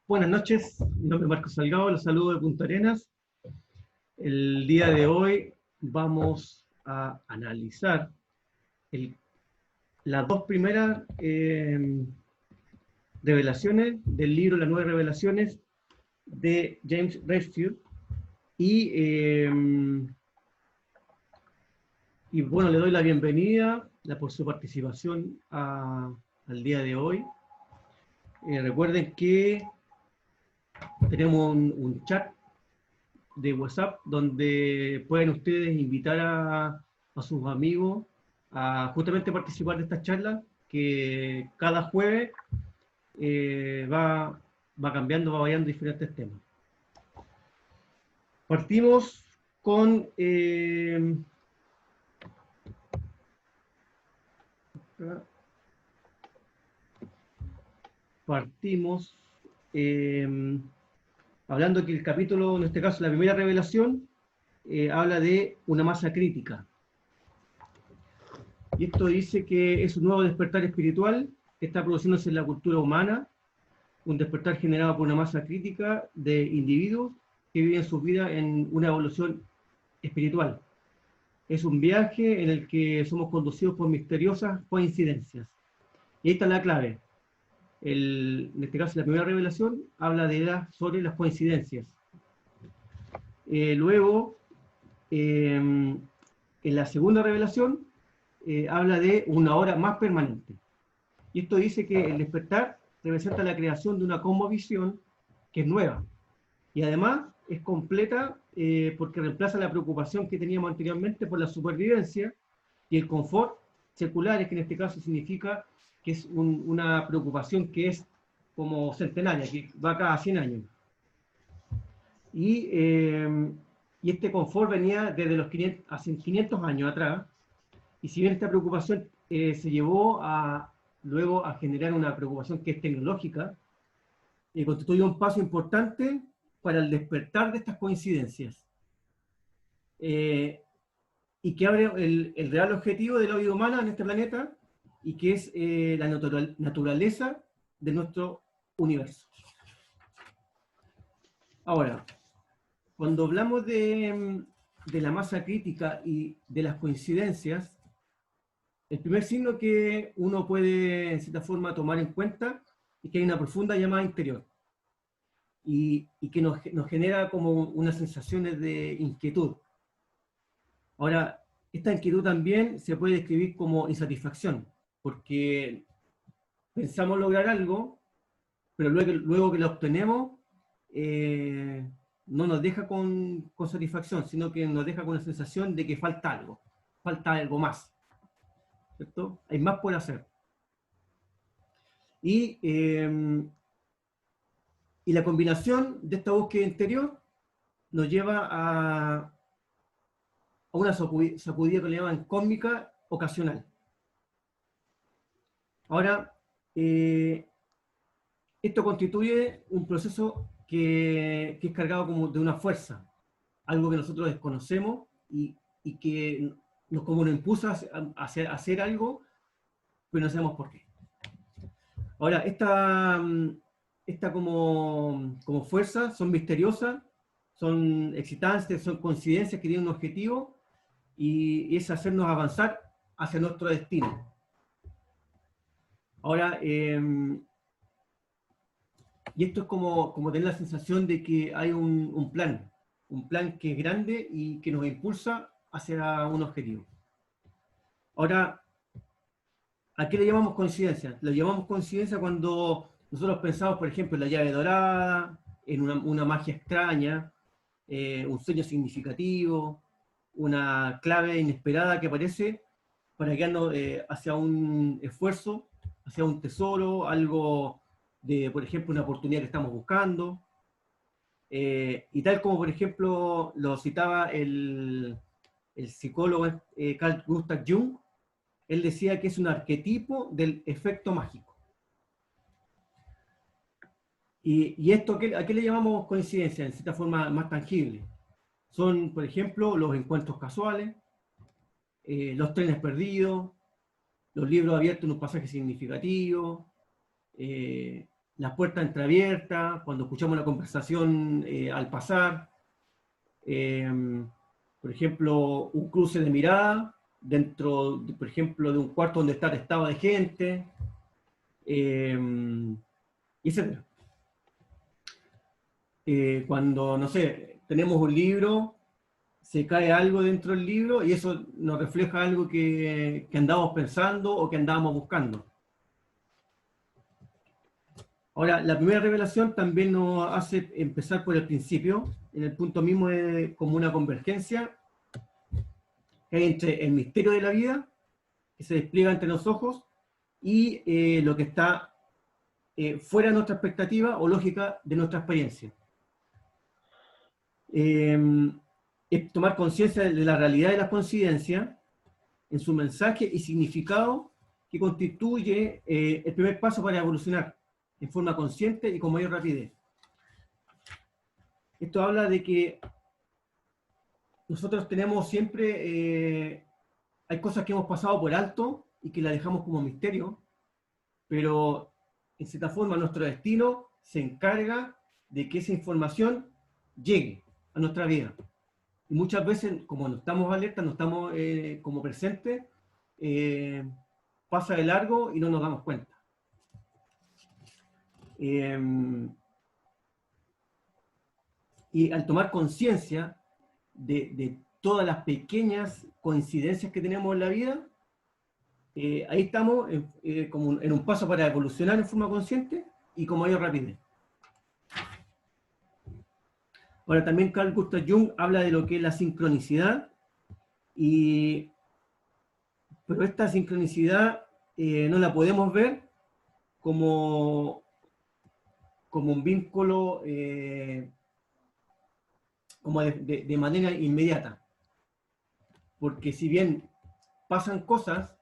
Buenas noches, mi nombre es Marcos Salgado, los saludo de Punta Arenas. El día de hoy vamos a analizar las dos primeras revelaciones del libro Las Nueve Revelaciones de James Redfield. Y bueno, le doy la bienvenida por su participación al día de hoy. Recuerden que tenemos un chat de WhatsApp donde pueden ustedes invitar a sus amigos a justamente participar de estas charlas que cada jueves va cambiando, va variando diferentes temas. Partimos con hablando que el capítulo, en este caso la primera revelación, habla de una masa crítica. Y esto dice que es un nuevo despertar espiritual que está produciéndose en la cultura humana, un despertar generado por una masa crítica de individuos que viven sus vidas en una evolución espiritual. Es un viaje en el que somos conducidos por misteriosas coincidencias. Y ahí está la clave. En este caso, la primera revelación habla sobre las coincidencias. Luego, en la segunda revelación, habla de una hora más permanente. Y esto dice que el despertar representa la creación de una cosmovisión que es nueva. Y además es completa porque reemplaza la preocupación que teníamos anteriormente por la supervivencia y el confort seculares, que en este caso significa que es una preocupación que es como centenaria, que va cada 100 años. Y este confort venía desde los 500, hace 500 años atrás, y si bien esta preocupación se llevó luego a generar una preocupación que es tecnológica, constituye un paso importante para el despertar de estas coincidencias. Y que abre el real objetivo de la vida humana en este planeta, y que es la naturaleza de nuestro universo. Ahora, cuando hablamos de la masa crítica y de las coincidencias, el primer signo que uno puede, en cierta forma, tomar en cuenta es que hay una profunda llamada interior, y que nos genera como unas sensaciones de inquietud. Ahora, esta inquietud también se puede describir como insatisfacción, porque pensamos lograr algo, pero luego que lo obtenemos, no nos deja con satisfacción, sino que nos deja con la sensación de que falta algo más, ¿cierto? Hay más por hacer. Y la combinación de esta búsqueda interior nos lleva a una sacudida que le llaman cósmica ocasional. Ahora, esto constituye un proceso que es cargado como de una fuerza, algo que nosotros desconocemos y que como nos impulsa a hacer algo, pero no sabemos por qué. Ahora, esta como fuerza son misteriosas, son excitantes, son coincidencias que tienen un objetivo, y es hacernos avanzar hacia nuestro destino. Ahora, y esto es como tener la sensación de que hay un plan que es grande y que nos impulsa hacia un objetivo. Ahora, ¿a qué le llamamos coincidencia? Le llamamos coincidencia cuando nosotros pensamos, por ejemplo, en la llave dorada, en una magia extraña, un sueño significativo, una clave inesperada que aparece para guiarnos hacia un esfuerzo, hacia un tesoro, algo de, por ejemplo, una oportunidad que estamos buscando. Y tal como, por ejemplo, lo citaba el psicólogo Carl Gustav Jung, él decía que es un arquetipo del efecto mágico. ¿Y esto a qué le llamamos coincidencia? En cierta forma más tangible. Son, por ejemplo, los encuentros casuales, los trenes perdidos, los libros abiertos en un pasaje significativo, las puertas entreabiertas, cuando escuchamos una conversación al pasar, por ejemplo, un cruce de mirada dentro, por ejemplo, de un cuarto donde está atestado de gente, etc. Cuando, no sé, tenemos un libro, se cae algo dentro del libro y eso nos refleja algo que andamos pensando o que andábamos buscando. Ahora, la primera revelación también nos hace empezar por el principio, en el punto mismo de como una convergencia que hay entre el misterio de la vida, que se despliega entre los ojos, y lo que está fuera de nuestra expectativa o lógica de nuestra experiencia. Es tomar conciencia de la realidad de las coincidencias en su mensaje y significado que constituye el primer paso para evolucionar en forma consciente y con mayor rapidez. Esto habla de que nosotros tenemos siempre, hay cosas que hemos pasado por alto y que las dejamos como misterio, pero en cierta forma nuestro destino se encarga de que esa información llegue a nuestra vida. Y muchas veces, como no estamos alerta, no estamos como presentes, pasa de largo y no nos damos cuenta. Y al tomar conciencia de todas las pequeñas coincidencias que tenemos en la vida, ahí estamos como en un paso para evolucionar en forma consciente y con mayor rapidez. Ahora también Carl Gustav Jung habla de lo que es la sincronicidad, pero esta sincronicidad no la podemos ver como un vínculo como de manera inmediata. Porque si bien pasan cosas,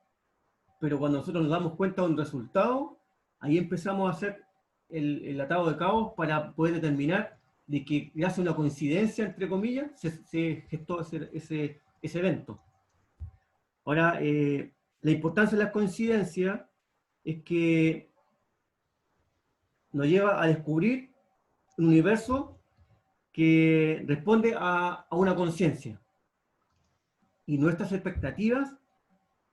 pero cuando nosotros nos damos cuenta de un resultado, ahí empezamos a hacer el atado de cabos para poder determinar de que gracias a una coincidencia, entre comillas, se gestó ese evento. Ahora, la importancia de las coincidencias es que nos lleva a descubrir un universo que responde a una conciencia. Y nuestras expectativas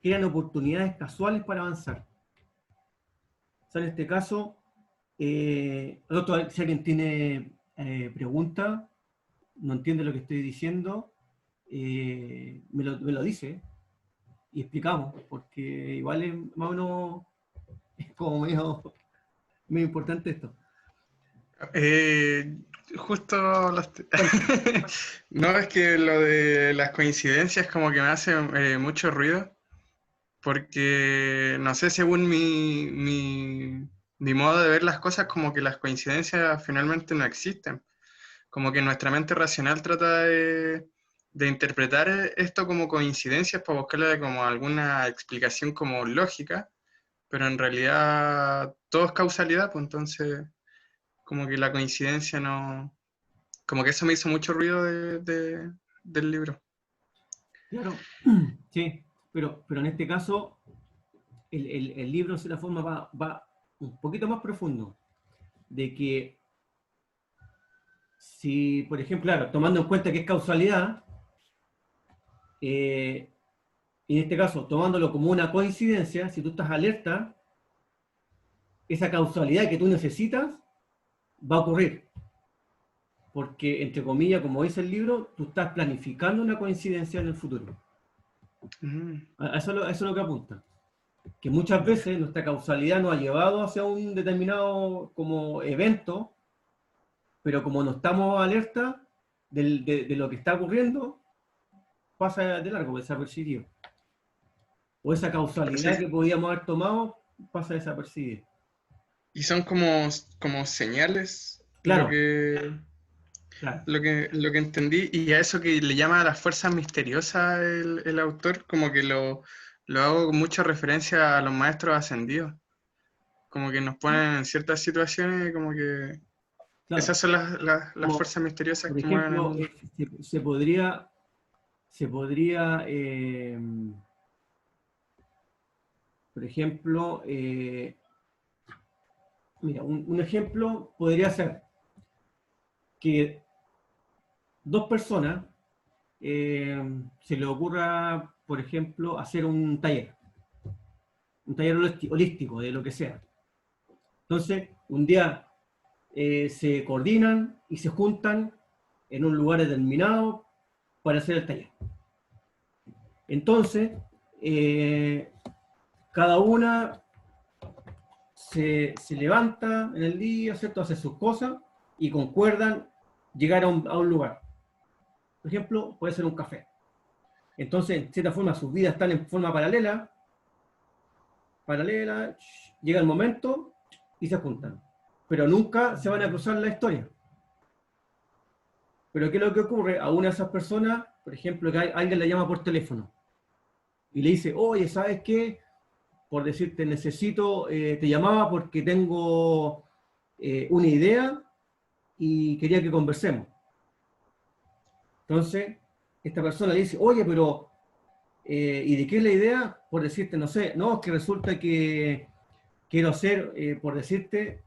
crean oportunidades casuales para avanzar. O sea, en este caso, si alguien tiene pregunta, no entiende lo que estoy diciendo, me lo dice y explicamos, porque igual es más o menos es como medio importante esto. Justo hablaste. No, es que lo de las coincidencias como que me hace mucho ruido, porque no sé, según mi modo de ver las cosas, como que las coincidencias finalmente no existen. Como que nuestra mente racional trata de interpretar esto como coincidencias para buscarle como alguna explicación como lógica, pero en realidad todo es causalidad, pues entonces como que la coincidencia no... Como que eso me hizo mucho ruido del libro. Claro, sí, pero en este caso el libro, de la forma, va un poquito más profundo, de que si, por ejemplo, claro, tomando en cuenta que es causalidad, y en este caso, tomándolo como una coincidencia, si tú estás alerta, esa causalidad que tú necesitas va a ocurrir. Porque, entre comillas, como dice el libro, tú estás planificando una coincidencia en el futuro. Eso es lo que apunta. Que muchas veces nuestra causalidad nos ha llevado hacia un determinado como evento, pero como no estamos alerta de lo que está ocurriendo, pasa de largo, desapercibido. O esa causalidad Sí. que podíamos haber tomado pasa desapercibida. Y son como señales Claro, claro. lo que entendí, y a eso que le llama a las fuerzas misteriosas el autor, como que lo hago con mucha referencia a los maestros ascendidos. Como que nos ponen en ciertas situaciones, como que Claro. esas son las Como, fuerzas misteriosas por que mueven el ejemplo, mundo. se podría por ejemplo, Mira, un ejemplo podría ser que dos personas se le ocurra, por ejemplo, hacer un taller holístico, de lo que sea. Entonces, un día se coordinan y se juntan en un lugar determinado para hacer el taller. Entonces, cada una se levanta en el día, ¿cierto? Hace sus cosas y concuerdan llegar a un lugar. Por ejemplo, puede ser un café. Entonces, en cierta forma, sus vidas están en forma paralela, llega el momento y se juntan. Pero nunca se van a cruzar la historia. Pero ¿qué es lo que ocurre? A una de esas personas, por ejemplo, que alguien la llama por teléfono y le dice, oye, ¿sabes qué? Por decirte, necesito, te llamaba porque tengo una idea y quería que conversemos. Entonces, esta persona le dice, oye, pero, ¿y de qué es la idea? Por decirte, no sé, no, es que resulta que quiero hacer, por decirte,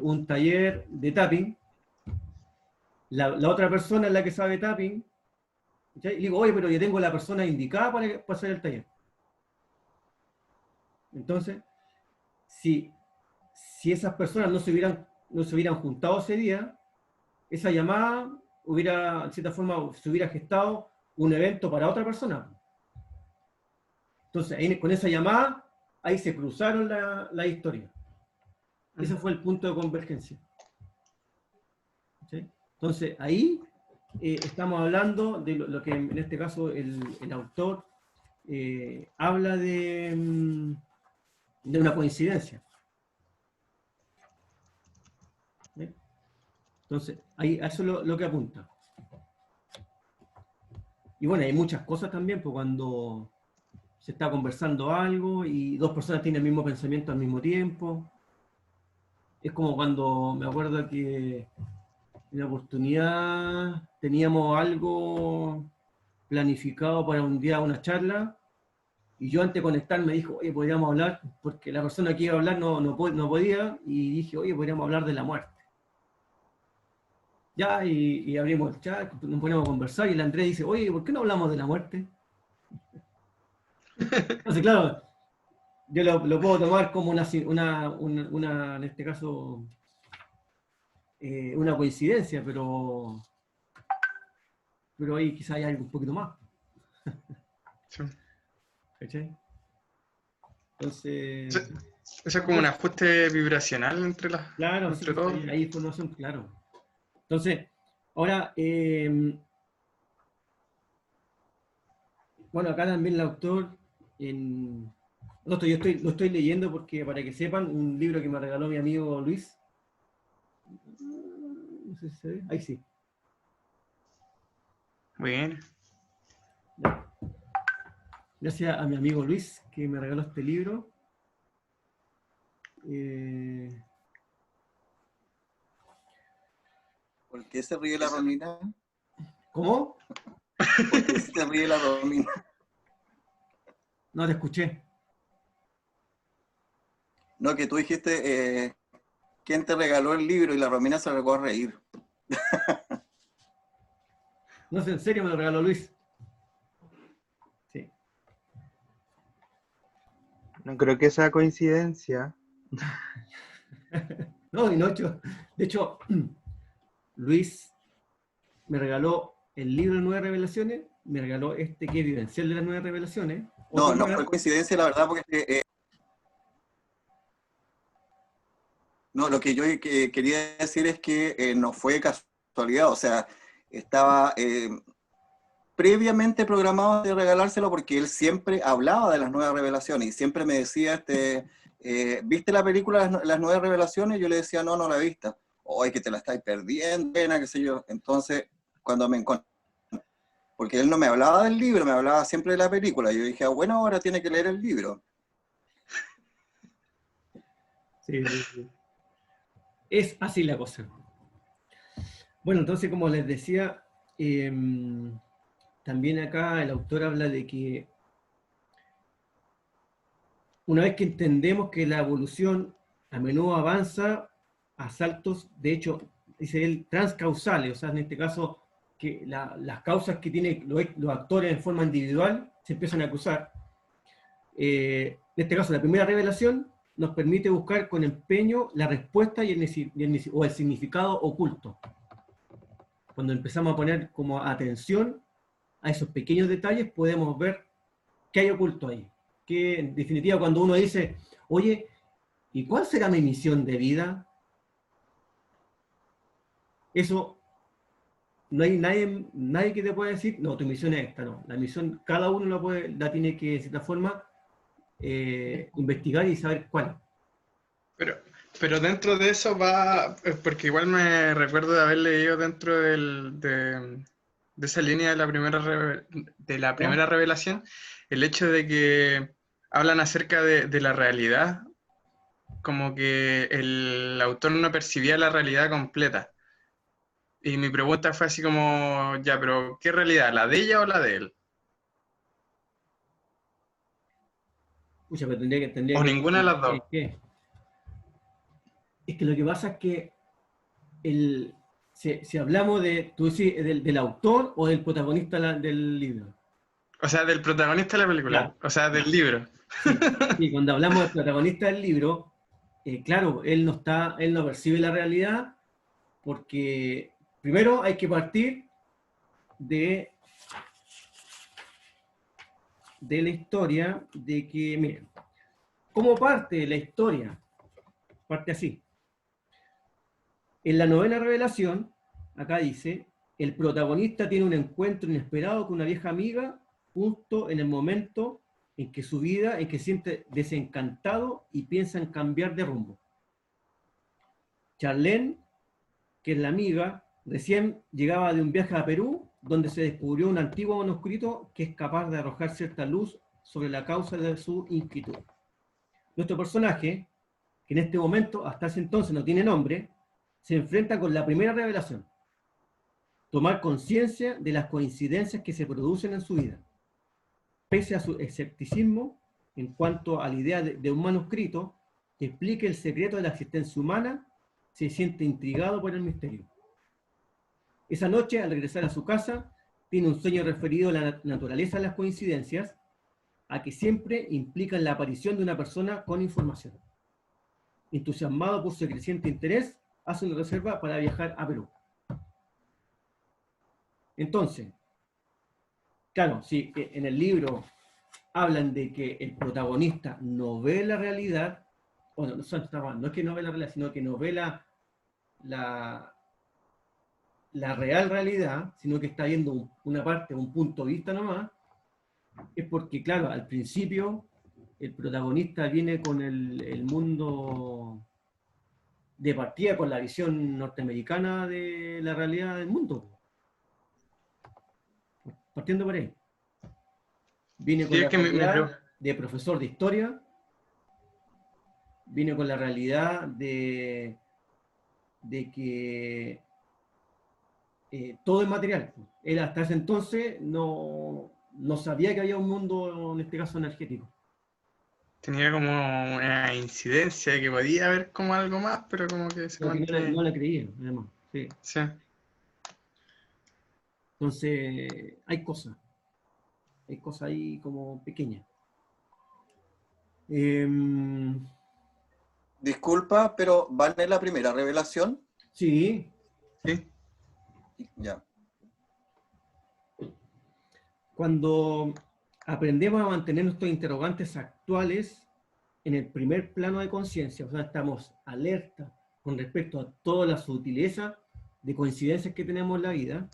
un taller de tapping. La otra persona es la que sabe tapping. ¿Sí? Y le digo, oye, pero yo tengo la persona indicada para hacer el taller. Entonces, si esas personas no se hubieran juntado ese día, esa llamada hubiera, en cierta forma, se hubiera gestado un evento para otra persona. Entonces, ahí, con esa llamada, ahí se cruzaron la historia. Ese fue el punto de convergencia. ¿Sí? Entonces, ahí estamos hablando de lo que en este caso el autor habla de una coincidencia. ¿Sí? Entonces, ahí, a eso es lo que apunta. Y bueno, hay muchas cosas también, pues cuando se está conversando algo y dos personas tienen el mismo pensamiento al mismo tiempo. Es como cuando me acuerdo que en una oportunidad teníamos algo planificado para un día, una charla, y yo antes de conectar me dijo, oye, podríamos hablar, porque la persona que iba a hablar no podía, y dije, oye, podríamos hablar de la muerte. Ya, y abrimos el chat, nos ponemos a conversar, y el Andrés dice, oye, ¿por qué no hablamos de la muerte? Entonces, claro, yo lo puedo tomar como en este caso, una coincidencia, pero ahí quizá hay algo un poquito más. Sí. ¿Cachai? Entonces, Sí. Eso es como un ajuste vibracional claro, sí, entre todos. hay información, claro. Entonces, ahora, bueno, acá también el autor, yo lo estoy leyendo porque, para que sepan, un libro que me regaló mi amigo Luis. No sé si se ve. Ahí sí. Muy bien. Gracias a mi amigo Luis que me regaló este libro. ¿Por qué se ríe la Romina? ¿Cómo? ¿Por qué se ríe la Romina? No te escuché. No, que tú dijiste, ¿quién te regaló el libro? Y la Romina se regó a reír. No sé, en serio me lo regaló Luis. Sí. No creo que sea coincidencia. No, y no, de hecho, Luis me regaló el libro de 9 revelaciones, me regaló este que es vivencial de las 9 revelaciones. No, no fue coincidencia, la verdad, porque no, lo que yo quería decir es que no fue casualidad, o sea, estaba previamente programado de regalárselo porque él siempre hablaba de las nuevas revelaciones y siempre me decía, ¿viste la película Las Nuevas Revelaciones? Yo le decía, no, no la he visto. Oye, que te la estáis perdiendo, pena, qué sé yo. Entonces, cuando me encontré, porque él no me hablaba del libro, me hablaba siempre de la película. Yo dije, bueno, ahora tiene que leer el libro. Sí, sí, sí. Es así la cosa. Bueno, entonces, como les decía, también acá el autor habla de que una vez que entendemos que la evolución a menudo avanza a saltos, de hecho, dice él, transcausales, o sea, en este caso, que las causas que tienen los actores en forma individual se empiezan a cruzar. En este caso, la primera revelación nos permite buscar con empeño la respuesta o el significado oculto. Cuando empezamos a poner como atención a esos pequeños detalles, podemos ver qué hay oculto ahí. Que en definitiva, cuando uno dice, oye, ¿y cuál será mi misión de vida? Eso, no hay nadie que te pueda decir, no, tu misión es esta, no. La misión, cada uno la tiene que, de cierta forma, investigar y saber cuál. Pero dentro de eso va, porque igual me recuerdo de haber leído dentro de esa línea de la primera revelación, el hecho de que hablan acerca de la realidad, como que el autor no percibía la realidad completa. Y mi pregunta fue así como, ya, pero ¿qué realidad? ¿La de ella o la de él? Pucha, pero tendría O que ninguna de las dos. es que lo que pasa es que si hablamos tú decís, del autor o del protagonista del libro. O sea, del protagonista de la película, Claro. o sea, del libro. Sí, cuando hablamos del protagonista del libro, claro, él no percibe la realidad porque primero hay que partir de la historia de que, miren, ¿cómo parte la historia? Parte así. En la novena revelación, acá dice, el protagonista tiene un encuentro inesperado con una vieja amiga justo en el momento en que su vida, en que se siente desencantado y piensa en cambiar de rumbo. Charlene, que es la amiga, recién llegaba de un viaje a Perú, donde se descubrió un antiguo manuscrito que es capaz de arrojar cierta luz sobre la causa de su inquietud. Nuestro personaje, que en este momento, hasta ese entonces no tiene nombre, se enfrenta con la primera revelación: tomar conciencia de las coincidencias que se producen en su vida. Pese a su escepticismo en cuanto a la idea de un manuscrito que explique el secreto de la existencia humana, se siente intrigado por el misterio. Esa noche, al regresar a su casa, tiene un sueño referido a la naturaleza de las coincidencias, a que siempre implican la aparición de una persona con información. Entusiasmado por su creciente interés, hace una reserva para viajar a Perú. Entonces, claro, si en el libro hablan de que el protagonista no ve la realidad, bueno, no es que no ve la realidad, sino que no ve la real realidad, sino que está viendo una parte, un punto de vista nomás, es porque, claro, al principio el protagonista viene con el mundo de partida, con la visión norteamericana de la realidad del mundo. Partiendo por ahí. Viene con la realidad de profesor de historia, viene con la realidad de que todo es material. Él hasta ese entonces no sabía que había un mundo, en este caso, energético. Tenía como una incidencia de que podía haber como algo más, pero como que se mantiene... No la creía, además. Sí. Sí. Entonces, hay cosas ahí como pequeñas. Disculpa, pero ¿van en la primera revelación? Sí. Sí. Ya. Cuando aprendemos a mantener nuestros interrogantes actuales en el primer plano de conciencia, o sea, estamos alerta con respecto a toda la sutileza de coincidencias que tenemos en la vida,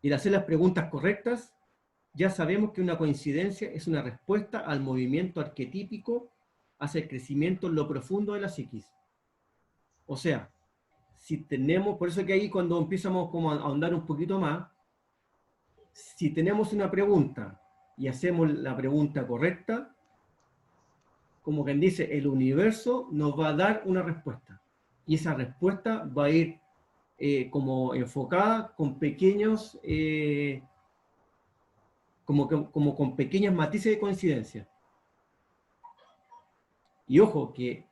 y al hacer las preguntas correctas, ya sabemos que una coincidencia es una respuesta al movimiento arquetípico hacia el crecimiento en lo profundo de la psiquis. O sea, si tenemos, por eso que ahí cuando empezamos como a ahondar un poquito más, si tenemos una pregunta y hacemos la pregunta correcta, como quien dice, el universo nos va a dar una respuesta. Y esa respuesta va a ir como enfocada con pequeños, como con pequeños matices de coincidencia. Y ojo, que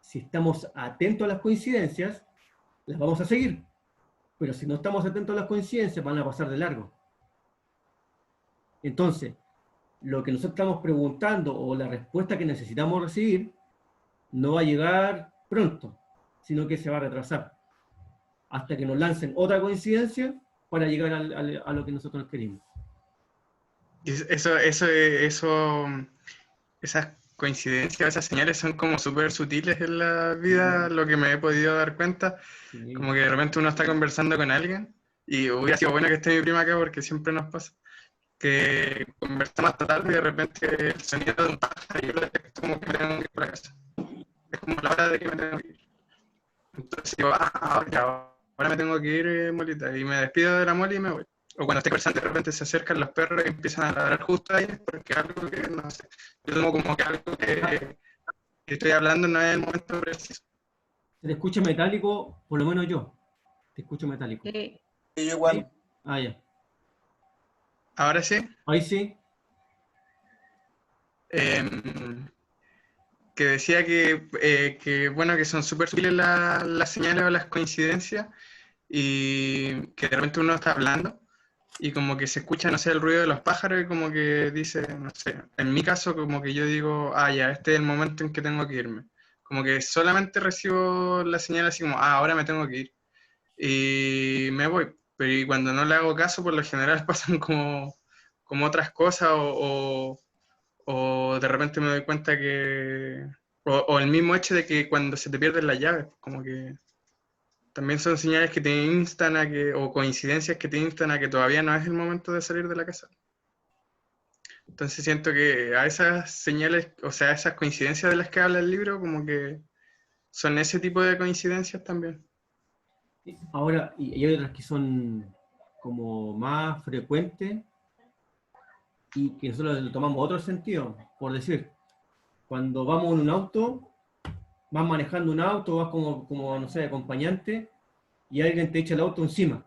si estamos atentos a las coincidencias, las vamos a seguir. Pero si no estamos atentos a las coincidencias, van a pasar de largo. Entonces, lo que nosotros estamos preguntando o la respuesta que necesitamos recibir no va a llegar pronto, sino que se va a retrasar hasta que nos lancen otra coincidencia para llegar a lo que nosotros queremos. Esas coincidencias, esas señales son como súper sutiles en la vida, lo que me he podido dar cuenta. Sí. Como que de repente uno está conversando con alguien, y hubiera sido bueno que esté mi prima acá porque siempre nos pasa, que conversamos hasta tarde y de repente el sonido de un pájaro y yo lo detecto como que me tengo que ir para casa. Es como la hora de que me tengo que ir. Entonces digo, ahora me tengo que ir, Molita, y me despido de la Moli y me voy. O cuando estoy conversando de repente se acercan los perros y empiezan a ladrar justo ahí, porque algo que, no sé, yo tomo como que algo que estoy hablando no es el momento preciso. Se te escucha metálico, por lo menos yo. Te escucho metálico. Sí. Y yo igual. ¿Sí? Ah, ya. Ahora sí, Ahí sí. que decía que bueno, que son súper sutiles las señales o las coincidencias, y que de repente uno está hablando y como que se escucha, no sé, el ruido de los pájaros y como que dice, no sé, en mi caso como que yo digo, ya, este es el momento en que tengo que irme. Como que solamente recibo la señal así como, ahora me tengo que ir. Y me voy. Pero y cuando no le hago caso, por lo general pasan como otras cosas o de repente me doy cuenta que... O el mismo hecho de que cuando se te pierden las llaves, como que también son señales que te instan a que, o coincidencias que te instan a que todavía no es el momento de salir de la casa. Entonces siento que a esas señales, o sea, esas coincidencias de las que habla el libro, como que son ese tipo de coincidencias también. Ahora, y hay otras que son como más frecuentes y que nosotros lo tomamos otro sentido. Por decir, cuando vamos en un auto, vas manejando un auto, vas como no sé, acompañante, y alguien te echa el auto encima.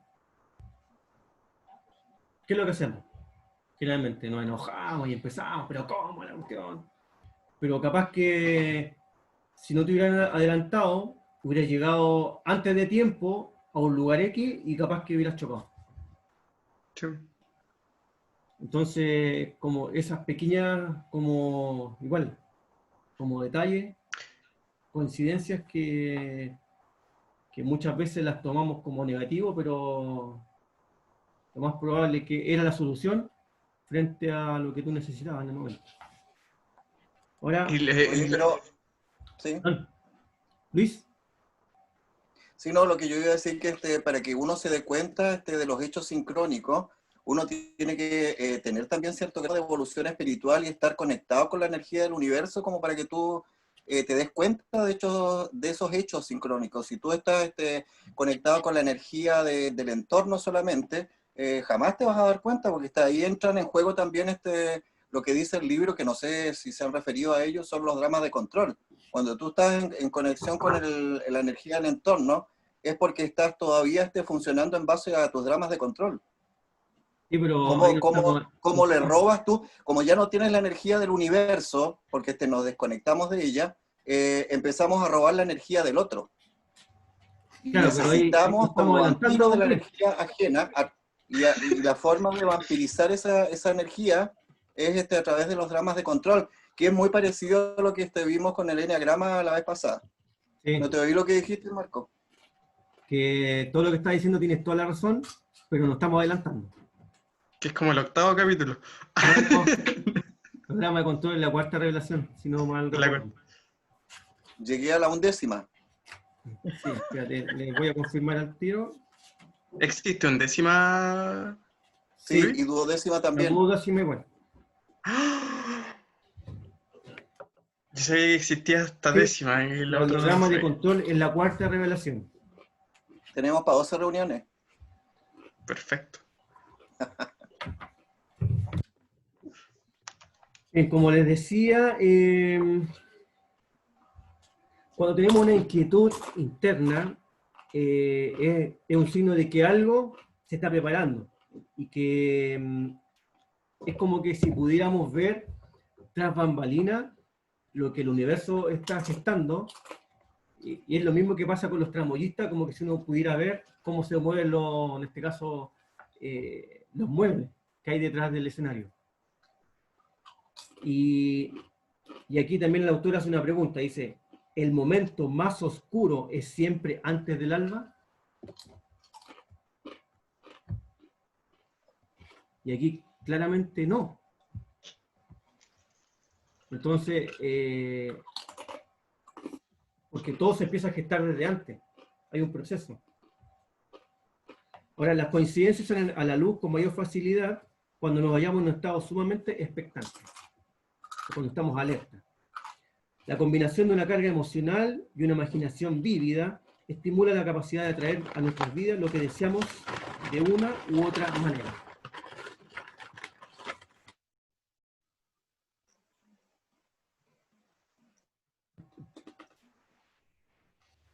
¿Qué es lo que hacemos? Generalmente nos enojamos y empezamos, pero ¿cómo la cuestión? Pero capaz que si no te hubieran adelantado, hubieras llegado antes de tiempo a un lugar X y capaz que hubieras chocado. Sí. Entonces, como esas pequeñas, como igual, como detalles, coincidencias que muchas veces las tomamos como negativo, pero lo más probable es que era la solución frente a lo que tú necesitabas en el momento. Ahora, Oye, pero, ¿sí? Luis. Sí, no, lo que yo iba a decir que para que uno se dé cuenta de los hechos sincrónicos, uno tiene que tener también cierto grado de evolución espiritual y estar conectado con la energía del universo como para que tú te des cuenta de esos hechos sincrónicos. Si tú estás conectado con la energía del entorno solamente, jamás te vas a dar cuenta porque ahí entran en juego también lo que dice el libro, que no sé si se han referido a ellos, son los dramas de control. Cuando tú estás en conexión con la energía del entorno, es porque estás todavía funcionando en base a tus dramas de control. Sí, pero ¿Cómo le robas tú? Como ya no tienes la energía del universo, porque nos desconectamos de ella, empezamos a robar la energía del otro. Y claro, necesitamos como vampiro de la porque... energía ajena, y la forma de vampirizar esa energía es a través de los dramas de control, que es muy parecido a lo que vimos con el enneagrama la vez pasada. Sí. ¿No te oí lo que dijiste, Marco? Que todo lo que estás diciendo tienes toda la razón, pero nos estamos adelantando. Que es como el 8º capítulo. No, programa de control en la 4ª revelación, si no mal recuerdo. Llegué a la 11ª. Sí, fíjate, le voy a confirmar al tiro. ¿Existe 11ª? Sí, ¿Sí? y 12ª también. La 12ª igual. Yo sabía que existía esta Sí, 10ª y la el otra programa no de sé. control en la 4ª revelación. Tenemos para 12 reuniones. Perfecto. Como les decía, cuando tenemos una inquietud interna, es un signo de que algo se está preparando y que es como que si pudiéramos ver tras bambalinas lo que el universo está gestando y es lo mismo que pasa con los tramoyistas, como que si uno pudiera ver cómo se mueven en este caso, los muebles que hay detrás del escenario. Y aquí también el autor hace una pregunta, dice, ¿el momento más oscuro es siempre antes del alba? Y aquí claramente no. Entonces, porque todo se empieza a gestar desde antes. Hay un proceso. Ahora, las coincidencias salen a la luz con mayor facilidad cuando nos vayamos en un estado sumamente expectante, cuando estamos alerta. La combinación de una carga emocional y una imaginación vívida estimula la capacidad de atraer a nuestras vidas lo que deseamos de una u otra manera.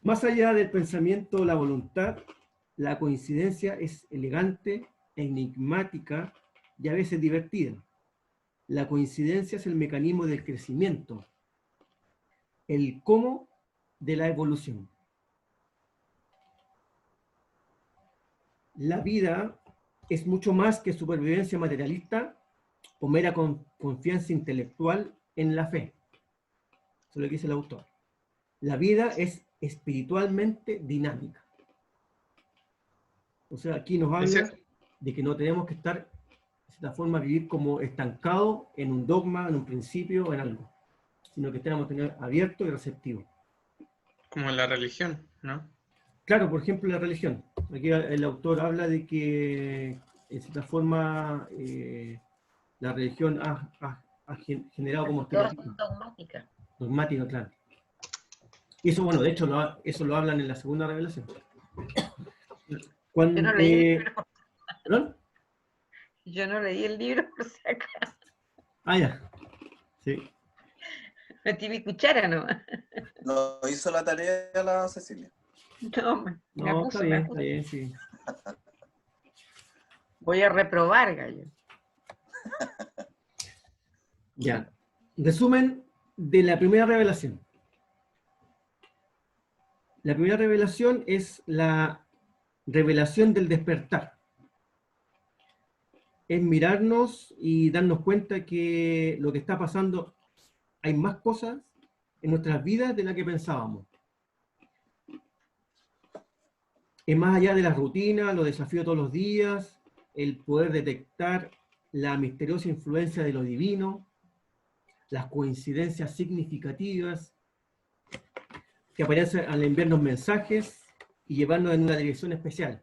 Más allá del pensamiento o la voluntad, la coincidencia es elegante, enigmática y a veces divertida. La coincidencia es el mecanismo del crecimiento, el cómo de la evolución. La vida es mucho más que supervivencia materialista o mera confianza intelectual en la fe. Eso es lo que dice el autor. La vida es espiritualmente dinámica. O sea, aquí nos habla de que no tenemos que estar, de cierta forma, vivir como estancados en un dogma, en un principio, en algo, sino que tenemos que tener abierto y receptivo. Como en la religión, ¿no? Claro, por ejemplo, la religión. Aquí el autor habla de que, de cierta forma, la religión ha generado como Dogmática. dogmática, claro. Y eso, bueno, de hecho, eso lo hablan en la segunda revelación. Cuando, Yo no leí el libro. ¿perdón? Yo no leí el libro, por si acaso. Ah, ya. Sí. Metí mi cuchara nomás. No hizo la tarea la Cecilia. No, me No, puse, está bien, sí. Voy a reprobar, gallo. Ya. Resumen de la primera revelación. La primera revelación es la revelación del despertar. Es mirarnos y darnos cuenta que lo que está pasando, hay más cosas en nuestras vidas de las que pensábamos. Es más allá de las rutinas, los desafíos todos los días, el poder detectar la misteriosa influencia de lo divino, las coincidencias significativas que aparecen al enviarnos mensajes y llevarnos en una dirección especial.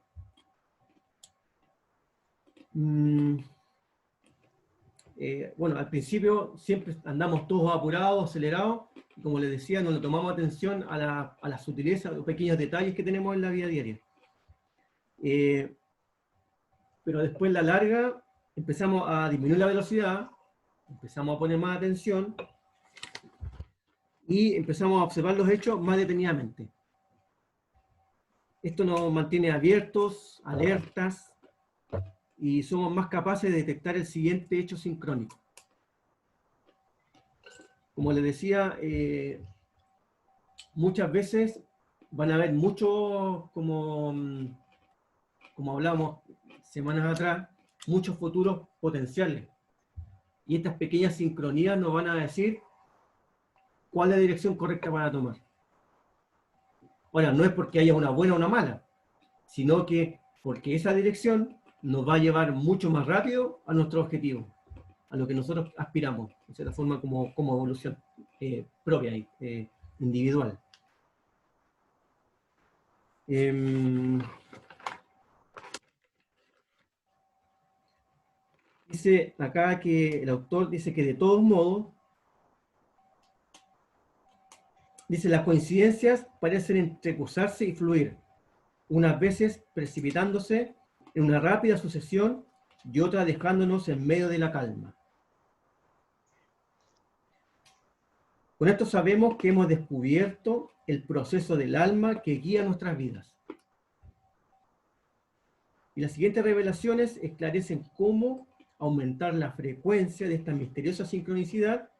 Bueno, al principio siempre andamos todos apurados, acelerados, y como les decía, no le tomamos atención a las sutilezas, a los pequeños detalles que tenemos en la vida diaria. Pero después, a la larga, empezamos a disminuir la velocidad, empezamos a poner más atención, y empezamos a observar los hechos más detenidamente. Esto nos mantiene abiertos, alertas, y somos más capaces de detectar el siguiente hecho sincrónico. Como les decía, muchas veces van a haber muchos, como hablamos semanas atrás, muchos futuros potenciales. Y estas pequeñas sincronías nos van a decir cuál es la dirección correcta para tomar. Ahora, no es porque haya una buena o una mala, sino que porque esa dirección nos va a llevar mucho más rápido a nuestro objetivo, a lo que nosotros aspiramos, de cierta forma como evolución propia, individual. Dice acá que el autor dice que de todos modos, dice, las coincidencias parecen entrecruzarse y fluir, unas veces precipitándose en una rápida sucesión y otras dejándonos en medio de la calma. Con esto sabemos que hemos descubierto el proceso del alma que guía nuestras vidas. Y las siguientes revelaciones esclarecen cómo aumentar la frecuencia de esta misteriosa sincronicidad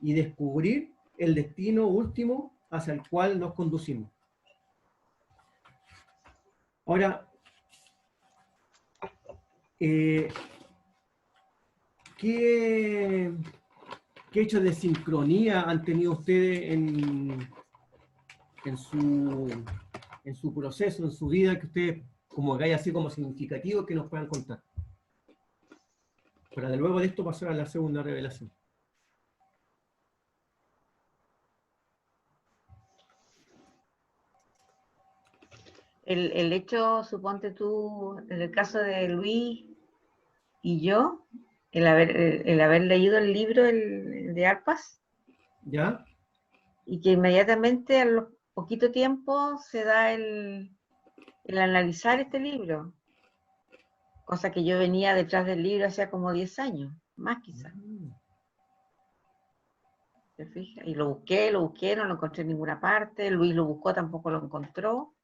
y descubrir el destino último hacia el cual nos conducimos. Ahora, ¿qué hechos de sincronía han tenido ustedes en su proceso, en su vida, que ustedes, como que hay así como significativo, que nos puedan contar? Para de luego de esto pasar a la segunda revelación. El hecho, suponte tú, en el caso de Luis y yo, el haber leído el libro el de Arpas, ¿Ya? y que inmediatamente a los poquito tiempo se da el analizar este libro, cosa que yo venía detrás del libro hacía como 10 años, más quizás. ¿Se fija? Y lo busqué, no lo encontré en ninguna parte, Luis lo buscó, tampoco lo encontró,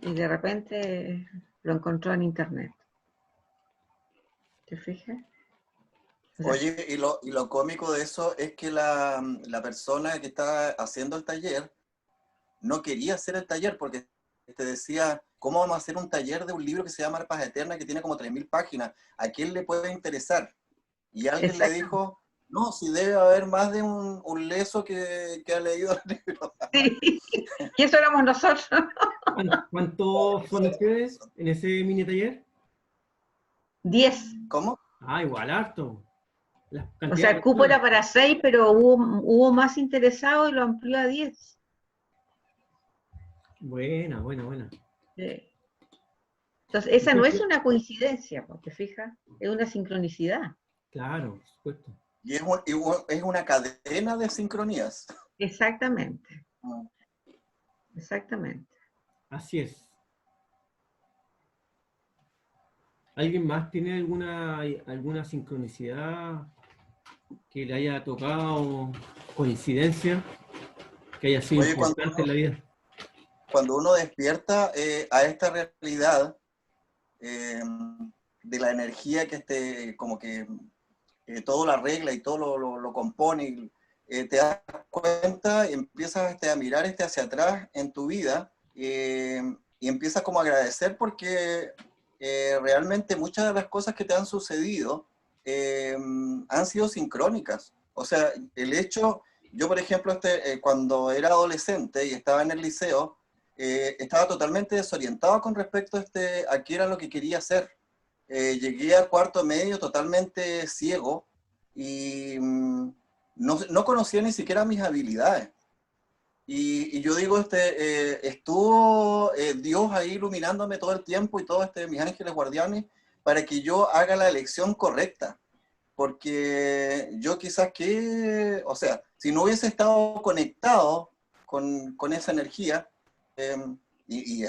y de repente lo encontró en internet. ¿Te fijas? O sea, Oye, y lo cómico de eso es que la persona que está haciendo el taller no quería hacer el taller porque te decía, ¿cómo vamos a hacer un taller de un libro que se llama Arpas Eternas que tiene como 3000 páginas? ¿A quién le puede interesar? Y alguien le exacto. dijo, no, si debe haber más de un leso que ha leído el libro. Sí. Y eso éramos nosotros. ¿Cuántos son ustedes en ese mini taller? 10. ¿Cómo? Ah, igual, harto. La O cantidad sea, de el cupo era personas. para 6, pero hubo más interesados y lo amplió a 10. Buena, buena, buena. Sí. Entonces, esa no es Entonces, una coincidencia, ¿te fijas? Es una sincronicidad. claro, por supuesto. Y es una cadena de sincronías. Exactamente, exactamente. Así es. ¿Alguien más tiene alguna sincronicidad que le haya tocado, coincidencia, que haya sido Oye, importante en la vida? cuando uno despierta a esta realidad de la energía que como que todo lo arregla y todo lo compone, y, te das cuenta y empiezas a mirar hacia atrás en tu vida y empiezas como a agradecer porque realmente muchas de las cosas que te han sucedido han sido sincrónicas. O sea, el hecho, yo por ejemplo, cuando era adolescente y estaba en el liceo, estaba totalmente desorientado con respecto a qué era lo que quería hacer. Llegué al cuarto medio totalmente ciego y no conocía ni siquiera mis habilidades. Y yo digo, estuvo Dios ahí iluminándome todo el tiempo y todos mis ángeles guardianes para que yo haga la elección correcta. Porque yo quizás o sea, si no hubiese estado conectado con esa energía, eh,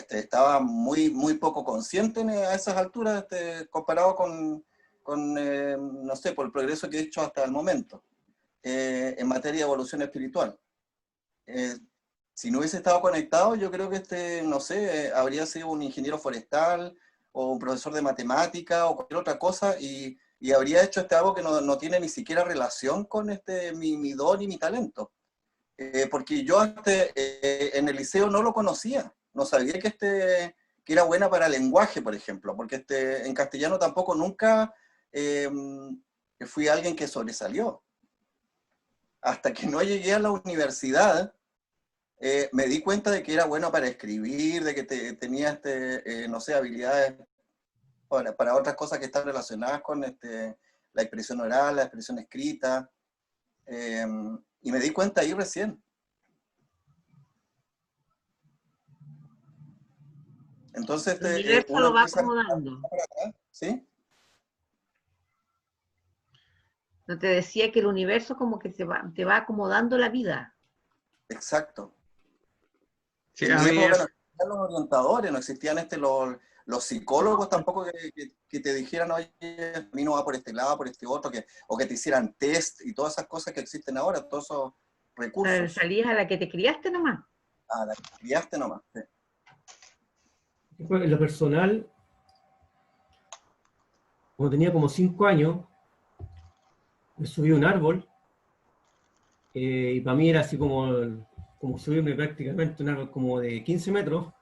estaba muy poco consciente a esas alturas comparado con no sé, por el progreso que he hecho hasta el momento en materia de evolución espiritual. Eh, si no hubiese estado conectado, yo creo que no sé, habría sido un ingeniero forestal o un profesor de matemática o cualquier otra cosa y habría hecho algo que no tiene ni siquiera relación con mi don y mi talento. Porque yo en el liceo no lo conocía, no sabía que era buena para lenguaje, por ejemplo, porque en castellano tampoco nunca fui alguien que sobresalió. Hasta que no llegué a la universidad, me di cuenta de que era bueno para escribir, de que tenía, no sé, habilidades para otras cosas que están relacionadas con la expresión oral, la expresión escrita, y me di cuenta ahí recién. Entonces El universo uno lo va empieza a mirar acomodando. para atrás, ¿sí? No te decía que el universo como que te va acomodando la vida. Exacto. Sí, En a mi mí época no es, existían los orientadores, no existían los psicólogos tampoco que te dijeran, oye, a mí no va por este lado, por este otro, o que te hicieran test y todas esas cosas que existen ahora, todos esos recursos. Salías a la que te criaste nomás. A la que criaste nomás. Sí. En lo personal, cuando tenía como 5 años, me subí a un árbol y para mí era así como como subirme prácticamente un árbol como de 15 metros.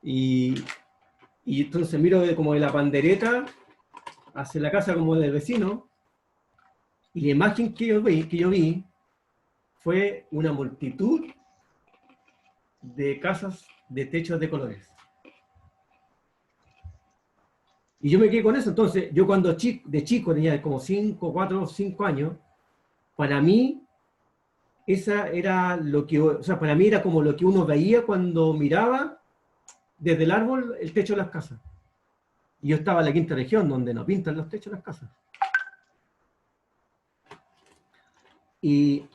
y entonces miro como de la pandereta hacia la casa como del vecino, y la imagen que yo vi fue una multitud de casas de techos de colores. Y yo me quedé con eso. Entonces, yo cuando de chico tenía como 4 o 5 años, para mí, esa era lo que, o sea, para mí era como lo que uno veía cuando miraba desde el árbol el techo de las casas. Y yo estaba en la quinta región, donde no pintan los techos de las casas. Y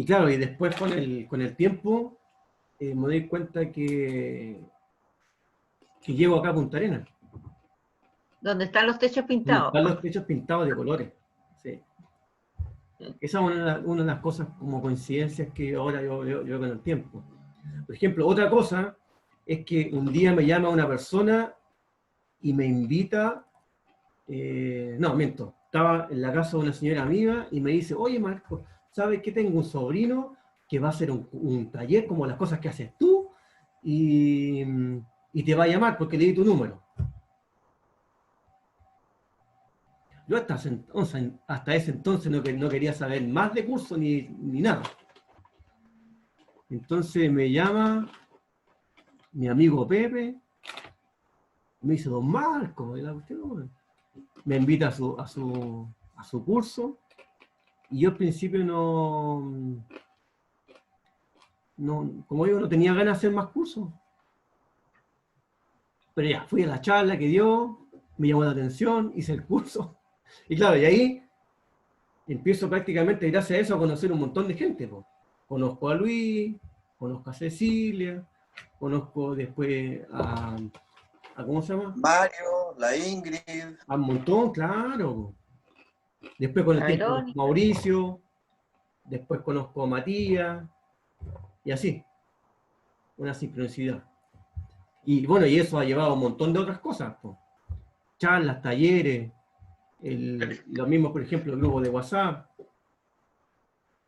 claro, y después con el tiempo me doy cuenta que llego acá a Punta Arenas. Donde están los techos Donde pintados. están los techos pintados de colores. Sí. Esa es una de las cosas como coincidencias que ahora yo veo con el tiempo. Por ejemplo, otra cosa es que un día me llama una persona y me invita, no, miento, estaba en la casa de una señora amiga y me dice, oye Marco, ¿sabes que tengo un sobrino que va a hacer un taller como las cosas que haces tú y te va a llamar porque le di tu número? Yo hasta ese entonces no quería saber más de curso ni nada. Entonces me llama mi amigo Pepe, me dice, don Marco, me invita a su curso, y yo al principio como digo, no tenía ganas de hacer más cursos. Pero ya, fui a la charla que dio, me llamó la atención, hice el curso. Y claro, y ahí empiezo prácticamente, gracias a eso, a conocer un montón de gente. Po. Conozco a Luis, conozco a Cecilia, conozco después a ¿cómo se llama? Mario, la Ingrid. A un montón, claro. Después con el La tiempo Verónica. Mauricio, después conozco a Matías, y así. Una sincronicidad. Y bueno, y eso ha llevado a un montón de otras cosas. Po. Charlas, talleres, lo mismo, por ejemplo, el grupo de WhatsApp.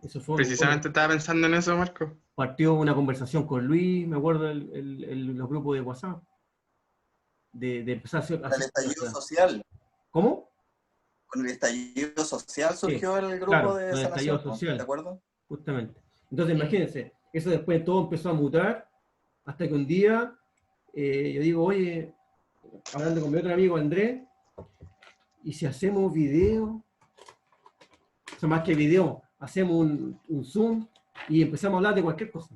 Eso fue Precisamente estaba pensando en eso, Marco. partió una conversación con Luis, me acuerdo, los grupos de WhatsApp. De empezar a hacer. Con el estallido social. ¿Cómo? Con el estallido social surgió Sí, el grupo claro, de con el estallido sanación, social. ¿de acuerdo? Justamente. Entonces, Sí. imagínense, eso después todo empezó a mutar, hasta que un día yo digo, oye, hablando con mi otro amigo Andrés, ¿y si hacemos video? O sea, más que video, hacemos un Zoom y empezamos a hablar de cualquier cosa.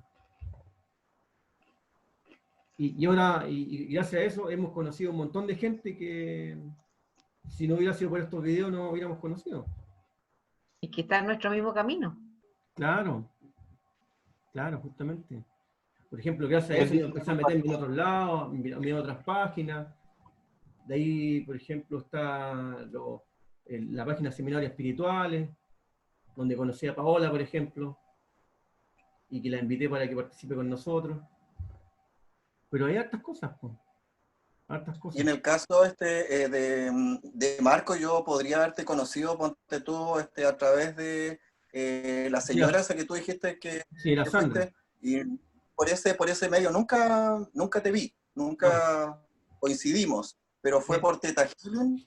Y ahora, y gracias a eso, hemos conocido un montón de gente que si no hubiera sido por estos videos no hubiéramos conocido. Y que está en nuestro mismo camino. Claro, claro, justamente. Por ejemplo, gracias a eso yo empecé a meterme en otros lados, a mirar otras páginas. De ahí, por ejemplo, está la página Seminarios Espirituales, donde conocí a Paola, por ejemplo, y que la invité para que participe con nosotros. Pero hay hartas cosas, pues. Hartas cosas. Y en el caso de Marco, yo podría haberte conocido, ponte tú, a través de la señora esa que tú dijiste que Sí, la Sandra. fuiste, y por ese medio nunca te vi, nunca coincidimos, pero fue Sí. por Teta Healing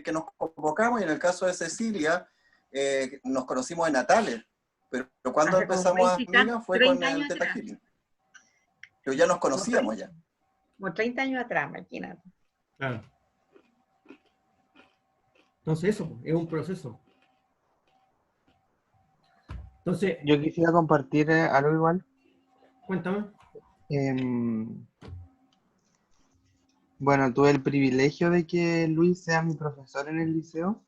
que nos convocamos, y en el caso de Cecilia, nos conocimos en Natales, pero cuando Hace como empezamos a 20 y amigas fue 30 con el años Teta atrás. Healing. Pero ya nos conocíamos ya. Como 30 años atrás, imagínate. Claro. Entonces eso, pues, es un proceso. Entonces, Yo quisiera compartir algo igual. cuéntame. Bueno, tuve el privilegio de que Luis sea mi profesor en el liceo.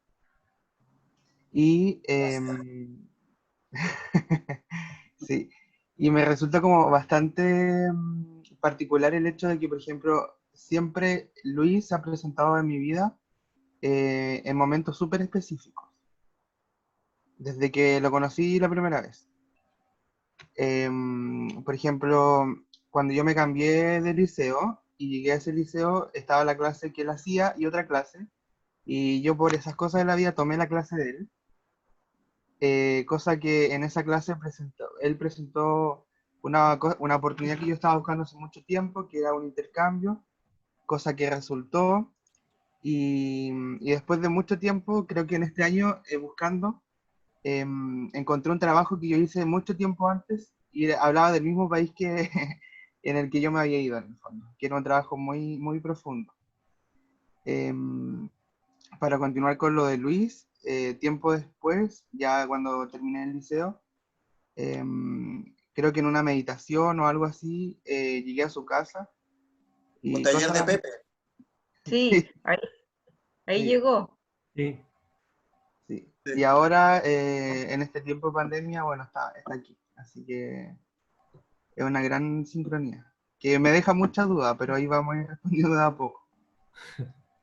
Y sí, y me resulta como bastante particular el hecho de que, por ejemplo, siempre Luis se ha presentado en mi vida en momentos súper específicos, desde que lo conocí la primera vez. Por ejemplo, cuando yo me cambié de liceo y llegué a ese liceo, estaba la clase que él hacía y otra clase, y yo por esas cosas de la vida tomé la clase de él. cosa que en esa clase él presentó una oportunidad que yo estaba buscando hace mucho tiempo, que era un intercambio, cosa que resultó, y después de mucho tiempo, creo que en este año buscando, encontré un trabajo que yo hice mucho tiempo antes y hablaba del mismo país que en el que yo me había ido, en el fondo, que era un trabajo muy, muy profundo. Para continuar con lo de Luis, tiempo después, ya cuando terminé el liceo, creo que en una meditación o algo así, llegué a su casa Un y taller de cosas... Pepe. Sí, ahí Sí, llegó. Sí. sí. Sí. Y ahora, en este tiempo de pandemia, bueno, está aquí. Así que es una gran sincronía. Que me deja mucha duda, pero ahí vamos a ir respondiendo de a poco.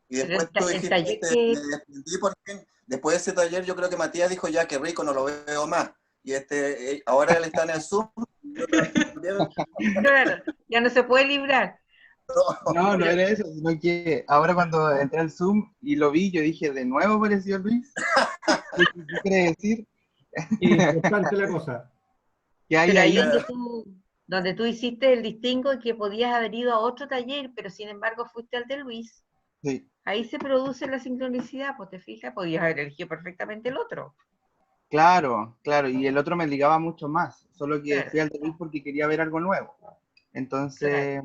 Y Pero después tú el dijiste, taller que... me despedí por fin. Después de ese taller, yo creo que Matías dijo, ya, qué rico, no lo veo más. Y ahora él está en el Zoom. Yo también. Claro, ya no se puede librar. No, no era eso, sino que ahora cuando entré al Zoom y lo vi, yo dije, ¿de nuevo apareció Luis? ¿Qué quiere decir? Importante la cosa. ¿Qué hay Pero ahí ahí? donde tú hiciste el distingo y que podías haber ido a otro taller, pero sin embargo fuiste al de Luis, Sí, ahí se produce la sincronicidad, pues te fijas, podías haber elegido perfectamente el otro. claro, claro, y el otro me ligaba mucho más, solo que Claro, fui al de Luis porque quería ver algo nuevo. claro. Entonces,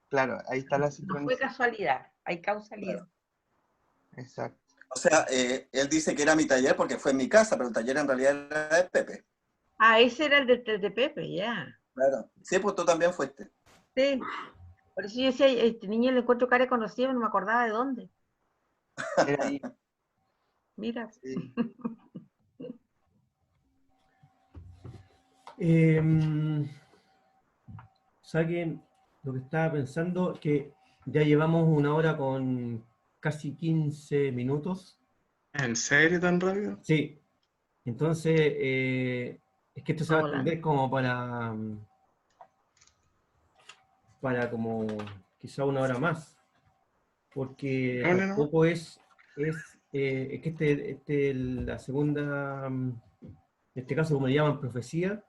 claro, ahí está la No fue sincronicidad. casualidad, hay causalidad. Exacto. O sea, él dice que era mi taller porque fue en mi casa, pero el taller en realidad era de Pepe. Ah, ese era el de Pepe, ya. Claro. Sí, pues tú también fuiste. Sí. Por eso yo decía, este niño le encuentro cara conocida, no me acordaba de dónde. Era ahí, Mira. sí. Saquen lo que estaba pensando, que ya llevamos 1 hora con casi 15 minutos. ¿En serio tan rápido? Sí, entonces es que esto se Va va a volando. extender como para como quizá 1 hora más, porque No, no, no. tampoco es que la segunda, en este caso como le llaman profecía,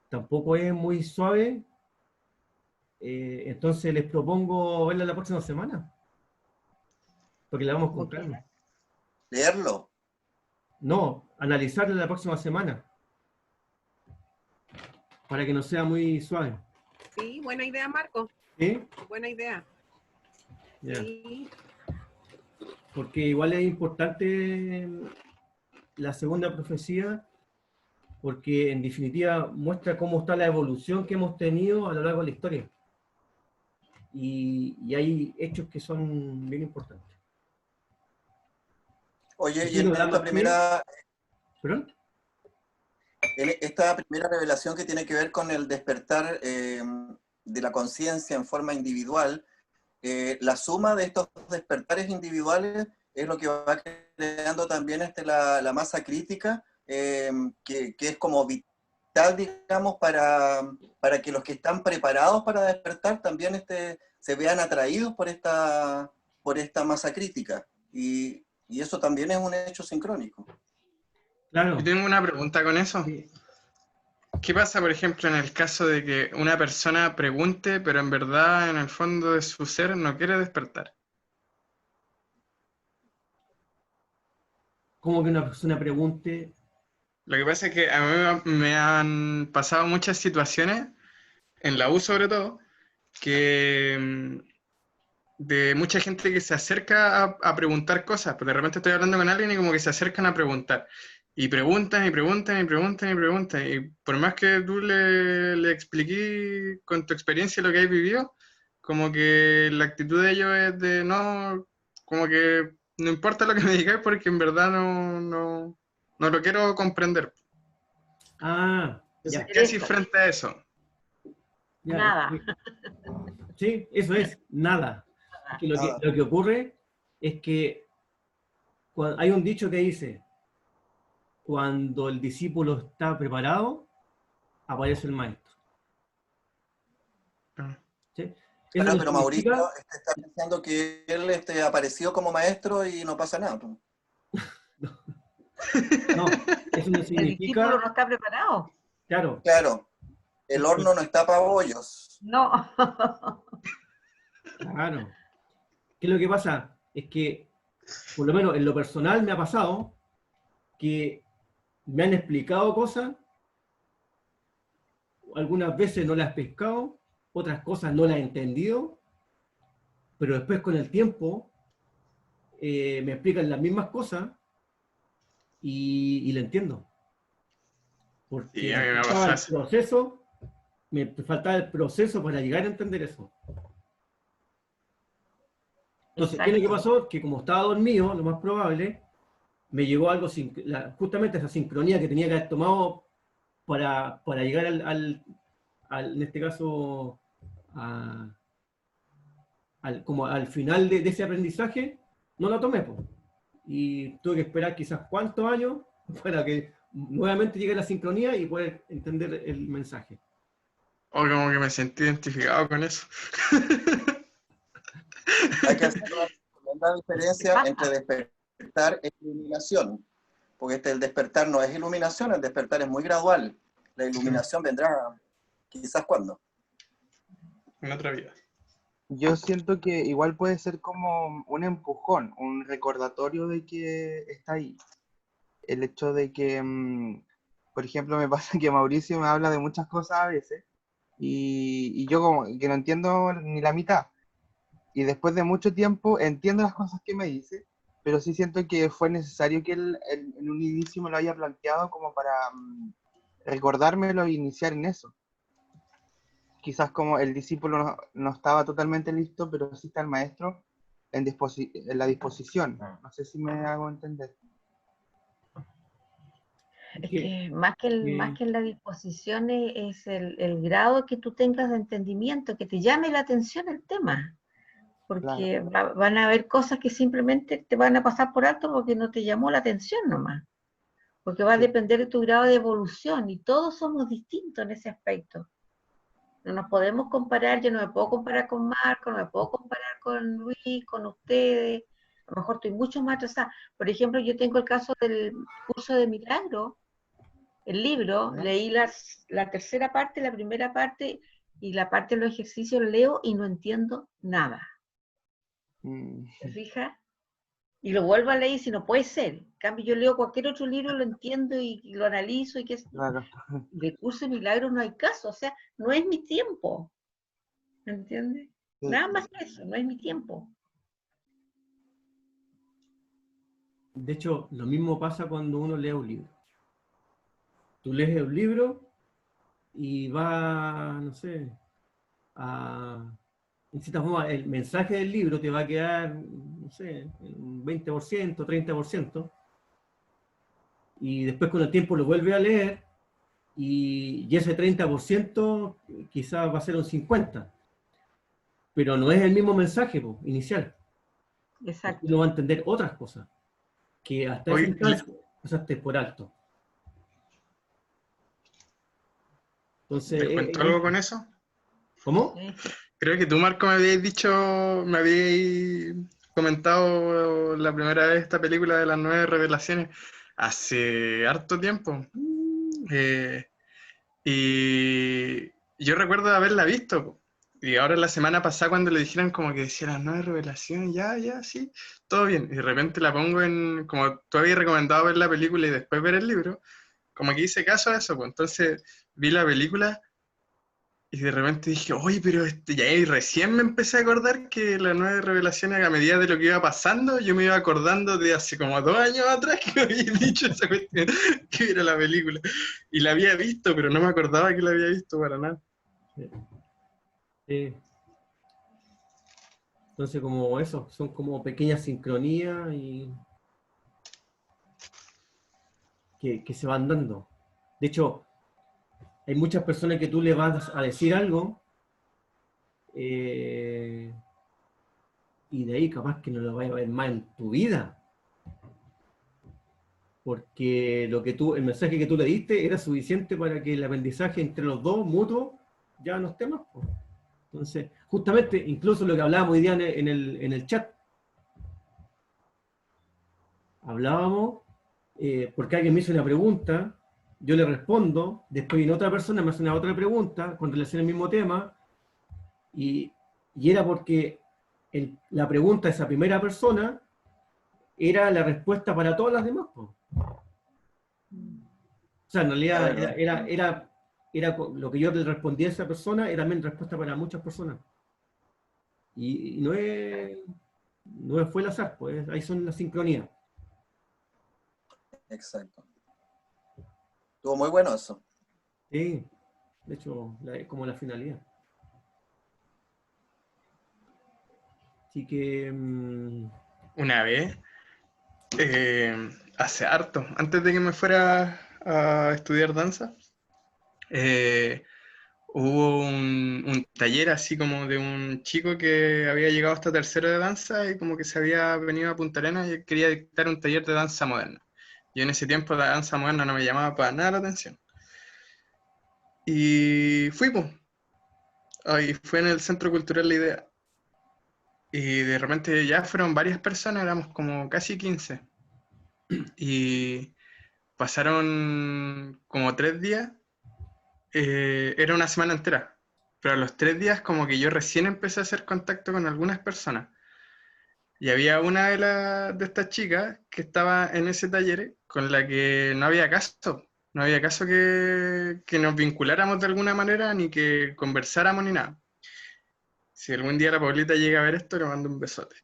tampoco es muy suave. Entonces les propongo verla la próxima semana, porque la vamos con Como calma. quieras. Leerlo. No, analizarla la próxima semana, para que no sea muy suave. Sí, buena idea, Marco. ¿Sí? Buena idea. Ya. Sí, Porque igual es importante la segunda profecía, porque en definitiva muestra cómo está la evolución que hemos tenido a lo largo de la historia. Y hay hechos que son bien importantes. Oye, y Quiero dar más pie. ¿Perdón? en esta primera revelación que tiene que ver con el despertar de la conciencia en forma individual, la suma de estos despertares individuales es lo que va creando también la masa crítica, que es como vital, digamos, para que los que están preparados para despertar también se vean atraídos por esta masa crítica. Y eso también es un hecho sincrónico. Claro. Yo tengo una pregunta con eso. Sí. ¿Qué pasa, por ejemplo, en el caso de que una persona pregunte, pero en verdad, en el fondo de su ser, no quiere despertar? Como que una persona pregunte. Lo que pasa es que a mí me han pasado muchas situaciones, en la U sobre todo, que de mucha gente que se acerca a preguntar cosas, pero de repente estoy hablando con alguien y como que se acercan a preguntar. Y preguntan y preguntan y preguntan y preguntan. Y por más que tú le expliqué con tu experiencia lo que has vivido, como que la actitud de ellos es de no, como que no importa lo que me digáis porque en verdad no lo quiero comprender. Ah, Entonces, ya. ¿qué haces frente a eso? Ya, Nada. sí, eso es, nada. Es que Nada. lo que ocurre es que hay un dicho que dice, cuando el discípulo está preparado, aparece el maestro. ¿Sí? Eso Claro, no pero Mauricio significa, está pensando que él apareció como maestro y no pasa nada. No, eso no El discípulo significa, no está preparado. claro, Claro, el horno no está para bollos. No. claro. ¿Qué es lo que pasa? Es que, por lo menos en lo personal me ha pasado que me han explicado cosas, algunas veces no las he pescado, otras cosas no las he entendido, pero después con el tiempo me explican las mismas cosas y la entiendo. Sí, Porque a mí me ha faltaba pasado el eso. proceso, me faltaba el proceso para llegar a entender eso. Entonces, ¿qué es lo que Exacto. pasó? Que como estaba dormido, lo más probable, me llegó algo, justamente esa sincronía que tenía que haber tomado para llegar en este caso, a- como al final de ese aprendizaje, no la tomé, po. Y tuve que esperar quizás cuántos años para que nuevamente llegue la sincronía y poder entender el mensaje. O como que me sentí identificado con eso. Hay que hacer una tremenda diferencia entre despertar e iluminación, porque el despertar no es iluminación, el despertar es muy gradual. La iluminación vendrá quizás cuando. En otra vida. Yo siento que igual puede ser como un empujón, un recordatorio de que está ahí. El hecho de que, por ejemplo, me pasa que Mauricio me habla de muchas cosas a veces y yo como que no entiendo ni la mitad. Y después de mucho tiempo entiendo las cosas que me dice, pero sí siento que fue necesario que él en un inicio me lo haya planteado como para recordármelo e iniciar en eso. Quizás como el discípulo no estaba totalmente listo, pero sí está el maestro en la disposición. No sé si me hago entender. Es Que, que más que la disposición es el grado que tú tengas de entendimiento, que te llame la atención el tema. Claro. Porque van a haber cosas que simplemente te van a pasar por alto porque no te llamó la atención nomás. Porque va a Sí. depender de tu grado de evolución y todos somos distintos en ese aspecto. No nos podemos comparar, yo no me puedo comparar con Marco, no me puedo comparar con Luis, con ustedes. A lo mejor estoy mucho más atrasada. Por ejemplo, yo tengo el caso del curso de milagro, el libro, leí la tercera parte, la primera parte y la parte de los ejercicios leo y no entiendo nada. Mm, ¿Te fijas? Y lo vuelvo a leer si no puede ser. En cambio, yo leo cualquier otro libro, lo entiendo y lo analizo y qué sé yo. claro. De curso de milagros no hay caso, o sea, no es mi tiempo. ¿Me entiendes? Sí. Nada más que eso, no es mi tiempo. de hecho, lo mismo pasa cuando uno lee un libro. Tú lees un libro y va, no sé, en cierta forma, el mensaje del libro te va a quedar, no sé, un 20%, 30%, y después con el tiempo lo vuelves a leer y ese 30% quizás va a ser un 50%, pero no es el mismo mensaje inicial, porque Exacto. uno va a entender otras cosas que hasta esa Hoy instancia pasaste por alto. Entonces, les cuento algo con eso. ¿cómo? Sí. Creo que tú, Marco, me habías dicho, me habías comentado la primera vez esta película de las 9 revelaciones hace harto tiempo. Eh, y yo recuerdo haberla visto, po. Y ahora la semana pasada cuando le dijeron como que decía las 9 revelaciones, ya, sí, todo bien. Y de repente la pongo como tú habías recomendado ver la película y después ver el libro, como que hice caso a eso, pues. Entonces vi la película y de repente dije, oye, pero ya, y recién me empecé a acordar que las 9 revelaciones, a medida de lo que iba pasando, yo me iba acordando de hace como 2 años atrás que me había dicho esa cuestión, que era la película. Y la había visto, pero no me acordaba que la había visto para nada. Sí. Entonces, como eso, son como pequeñas sincronías que se van dando. De hecho, hay muchas personas que tú le vas a decir algo y de ahí capaz que no lo vayas a ver más en tu vida. Porque el mensaje que tú le diste era suficiente para que el aprendizaje entre los dos, mutuo, ya no esté más. Entonces, justamente, incluso lo que hablábamos hoy día en el chat, hablábamos porque alguien me hizo una pregunta, yo le respondo, después viene otra persona, me hace una otra pregunta con relación al mismo tema, y era porque la pregunta de esa primera persona era la respuesta para todas las demás, po. O sea, en realidad lo que yo le respondí a esa persona era también respuesta para muchas personas. Y no fue el azar, pues ahí son las sincronías. Exacto. Estuvo muy bueno eso. Sí, de hecho, como la finalidad. Así que... Una vez, hace harto, antes de que me fuera a estudiar danza, hubo un taller así como de un chico que había llegado hasta tercero de danza y como que se había venido a Punta Arenas y quería dictar un taller de danza moderna. Yo en ese tiempo la danza moderna no me llamaba para nada la atención. Y fui, pues. Ahí fue en el Centro Cultural La Idea. Y de repente ya fueron varias personas, éramos como casi 15. Y pasaron como 3 días, era una semana entera. Pero a los 3 días como que yo recién empecé a hacer contacto con algunas personas. Y había una de estas chicas que estaba en ese taller con la que no había caso. No había caso que nos vinculáramos de alguna manera, ni que conversáramos, ni nada. Si algún día la Paulita llega a ver esto, le mando un besote.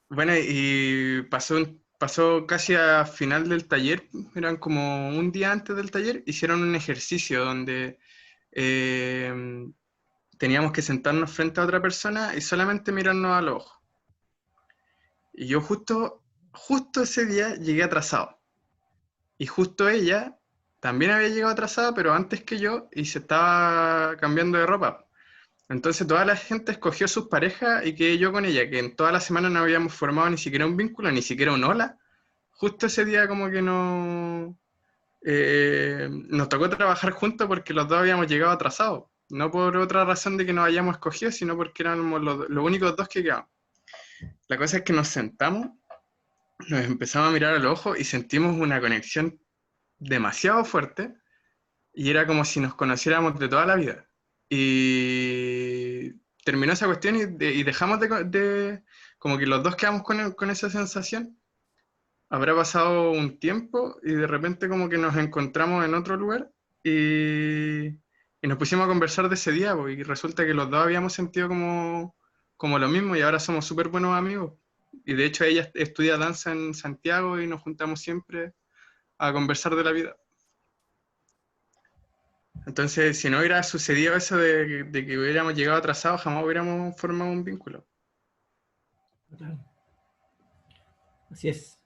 Bueno, y pasó casi a final del taller, eran como un día antes del taller, hicieron un ejercicio donde teníamos que sentarnos frente a otra persona y solamente mirarnos a los ojos. Y yo justo ese día llegué atrasado. Y justo ella también había llegado atrasada, pero antes que yo, y se estaba cambiando de ropa. Entonces toda la gente escogió sus parejas y quedé yo con ella, que en toda la semana no habíamos formado ni siquiera un vínculo, ni siquiera un hola. Justo ese día como que no... nos tocó trabajar juntos porque los dos habíamos llegado atrasados. No por otra razón de que nos hayamos escogido, sino porque éramos los únicos dos que quedaban. La cosa es que nos sentamos, nos empezamos a mirar a los ojos y sentimos una conexión demasiado fuerte y era como si nos conociéramos de toda la vida. Y terminó esa cuestión y dejamos como que los dos quedamos con esa sensación. Habrá pasado un tiempo y de repente como que nos encontramos en otro lugar y nos pusimos a conversar de ese día, y resulta que los dos habíamos sentido como lo mismo y ahora somos súper buenos amigos. Y de hecho ella estudia danza en Santiago y nos juntamos siempre a conversar de la vida. Entonces, si no hubiera sucedido eso de que hubiéramos llegado atrasados, jamás hubiéramos formado un vínculo. Así es.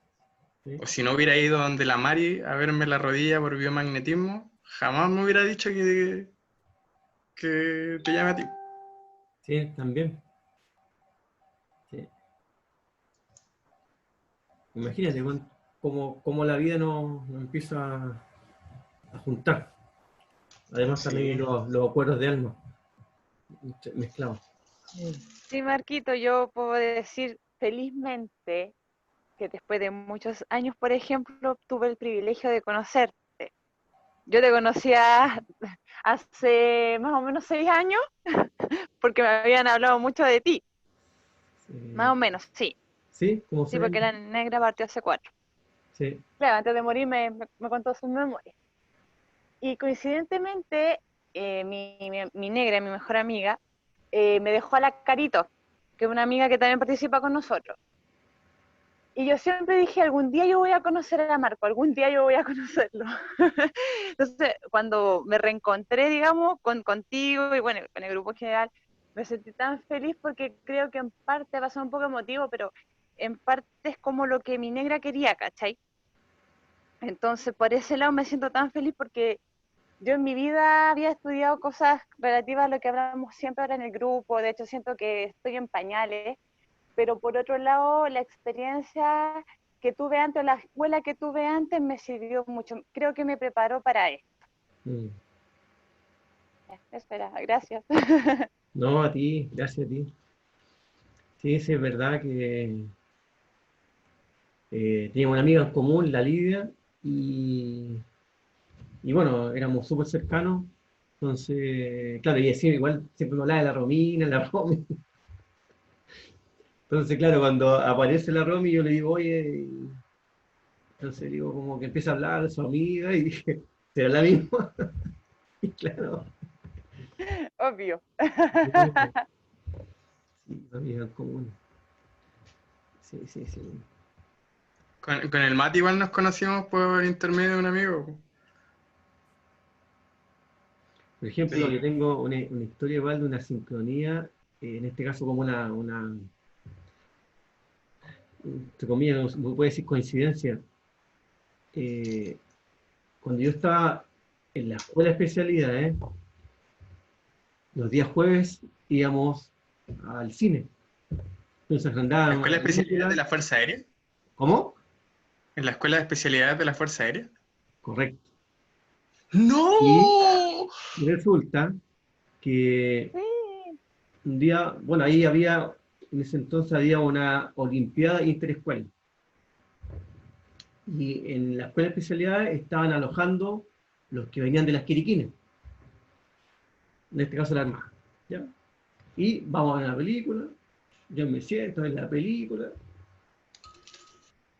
Sí. O si no hubiera ido donde la Mari a verme la rodilla por biomagnetismo, jamás me hubiera dicho que te llame a ti. Sí, también. Sí. Imagínate cómo la vida nos empieza a juntar. Además Sí. también los acuerdos de alma mezclados. Sí, Marquito, yo puedo decir felizmente que después de muchos años, por ejemplo, tuve el privilegio de conocerte. Yo te conocía hace más o menos 6 años, porque me habían hablado mucho de ti. Sí. Más o menos, sí. ¿Sí? ¿Cómo Sí, porque la negra partió hace 4. Sí. Claro, antes de morir me contó sus memorias. Y coincidentemente, mi negra, mi mejor amiga, me dejó a la Carito, que es una amiga que también participa con nosotros. Y yo siempre dije, algún día yo voy a conocer a Marco, algún día yo voy a conocerlo. Entonces, cuando me reencontré, digamos, contigo y bueno, con el grupo en general, me sentí tan feliz porque creo que en parte va a ser un poco emotivo, pero en parte es como lo que mi negra quería, ¿cachai? Entonces, por ese lado me siento tan feliz porque yo en mi vida había estudiado cosas relativas a lo que hablamos siempre ahora en el grupo, de hecho siento que estoy en pañales, pero por otro lado la experiencia que tuve antes, la escuela que tuve antes me sirvió mucho, creo que me preparó para esto. Espera, gracias. No, a ti, gracias a ti. Sí, sí, es verdad que teníamos una amiga en común, la Lidia, y bueno, éramos súper cercanos. Entonces, claro, y así igual siempre me hablaba de la Romina, la Romy. Entonces, claro, cuando aparece la Romy, yo le digo, oye, entonces digo, como que empieza a hablar de su amiga, y dije, ¿será la misma? Y claro, Obvio. sí, amiga en común. Sí, sí, sí. Con el Mati igual nos conocimos por intermedio de un amigo. Por ejemplo, Sí. yo tengo una historia igual de una sincronía, en este caso como una entre comillas, no puede decir coincidencia. Cuando yo estaba en la escuela de especialidades, los días jueves íbamos al cine. Entonces ¿La andábamos Escuela de una Especialidades de película. la Fuerza Aérea? ¿Cómo? ¿En la Escuela de Especialidades de la Fuerza Aérea? Correcto. Y ¡No! resulta que Sí. un día, bueno, ahí había, en ese entonces había una olimpiada interescuela. Y en la escuela de especialidades estaban alojando los que venían de las Quiriquines, en este caso la Armada. ¿Ya? Y vamos a ver la película, yo me siento en la película,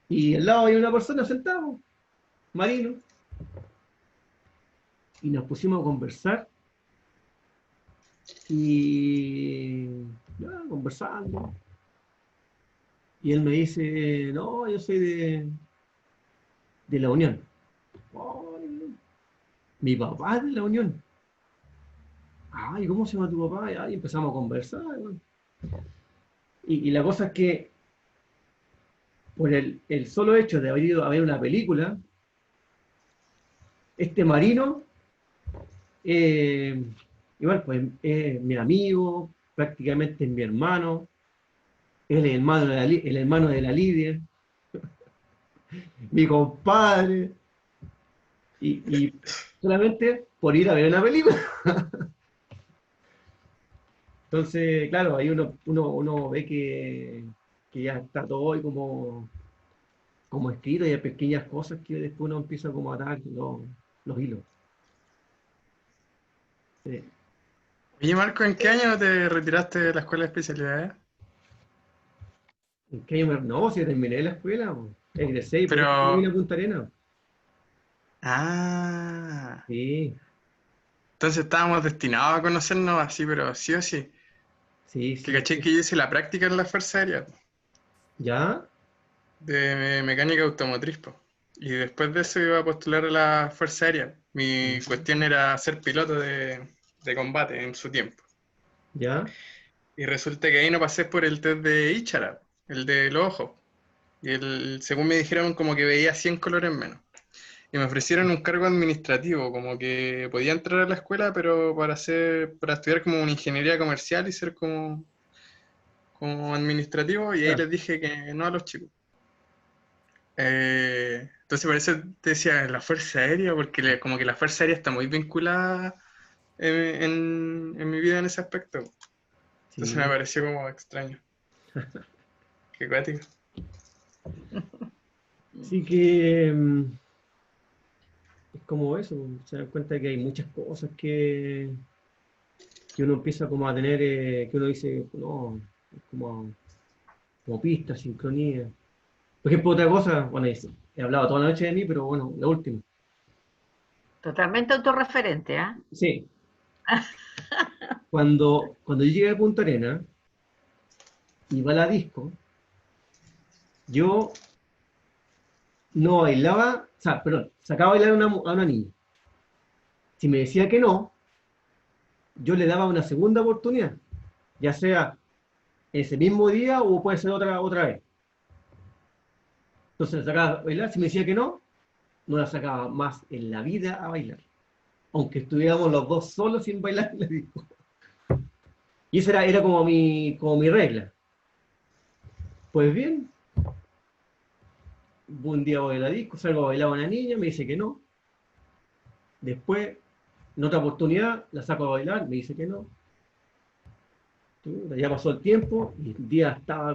y al lado hay una persona sentada, marino, y nos pusimos a conversar, y ya, conversando, y él me dice, no, yo soy de la Unión. Ay, mi papá es de la Unión. Ay, ¿cómo se llama tu papá? Y empezamos a conversar. Bueno. Y la cosa es que por el solo hecho de haber ido a ver una película, este marino, igual, pues es mi amigo, prácticamente es mi hermano, es el hermano de la Lidia, mi compadre, y solamente por ir a ver una película. Entonces, claro, ahí uno ve que ya está todo ahí como escrito, y hay pequeñas cosas que después uno empieza como a atar los hilos. Sí. Oye, Marco, ¿en qué año te retiraste de la Escuela de Especialidades? ¿En qué año no, si terminé la escuela, po. Egresé y por eso me vine a Pero... Punta Arenas. Ah... Sí, Entonces estábamos destinados a conocernos así, pero sí o sí. sí, Que sí, caché sí. que yo hice la práctica en la Fuerza Aérea ¿Ya? de mecánica automotriz, po. Y después de eso iba a postular a la Fuerza Aérea. Mi cuestión era ser piloto de combate en su tiempo. ¿Ya? Y resulta que ahí no pasé por el test de Ichara, el de los ojos. Y según me dijeron, como que veía 100 colores menos. Y me ofrecieron un cargo administrativo, como que podía entrar a la escuela, pero para estudiar como una ingeniería comercial y ser como administrativo, y ahí Ya. les dije que no a los chicos. Entonces por eso te decía la Fuerza Aérea, porque como que la Fuerza Aérea está muy vinculada en mi vida en ese aspecto. Entonces me Sí. pareció como extraño. Qué cuático. Sí que es como eso, se dan cuenta que hay muchas cosas que uno empieza como a tener, que uno dice, no, es como pistas, sincronía. Por ejemplo, otra cosa, bueno, he hablado toda la noche de mí, pero bueno, la última. Totalmente autorreferente, ¿ah? Sí, cuando yo llegué a Punta Arenas, iba a la disco, yo no bailaba, o sea, perdón, sacaba a bailar a una niña. Si me decía que no, yo le daba una segunda oportunidad, ya sea ese mismo día o puede ser otra vez. Entonces la sacaba a bailar, si me decía que no, no la sacaba más en la vida a bailar. Aunque estuviéramos los dos solos sin bailar en la disco. Y esa era como mi regla. Pues bien, un día voy a la disco, salgo a bailar a una niña, me dice que no. Después, en otra oportunidad, la saco a bailar, me dice que no. Ya pasó el tiempo y el día estaba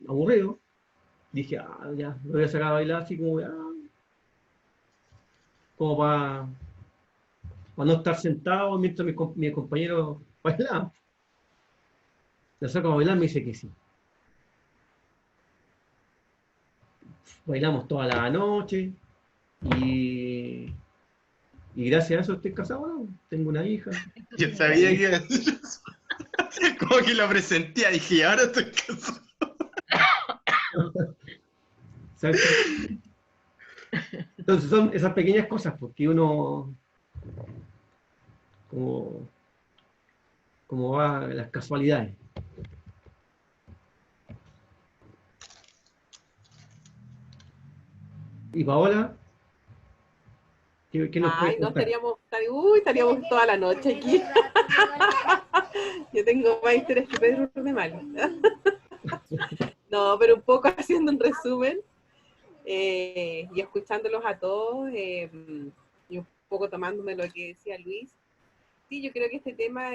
aburrido. dije, ya, me voy a sacar a bailar así como para no estar sentado mientras mis compañeros bailaban. La saco a bailar, me dice que sí. Bailamos toda la noche y gracias a eso estoy casado ahora. Tengo una hija. Yo sabía que iba a decir eso. Como que lo presentía, dije, ahora estoy casado. ¿Sabes? Entonces son esas pequeñas cosas porque uno como va las casualidades. Y Paola, ¿qué nos puede Ay, no, contar? estaríamos toda la noche aquí. Yo tengo más interés que Pedro de Malo. No, pero un poco haciendo un resumen y escuchándolos a todos y un poco tomándome lo que decía Luis. Sí, yo creo que este tema,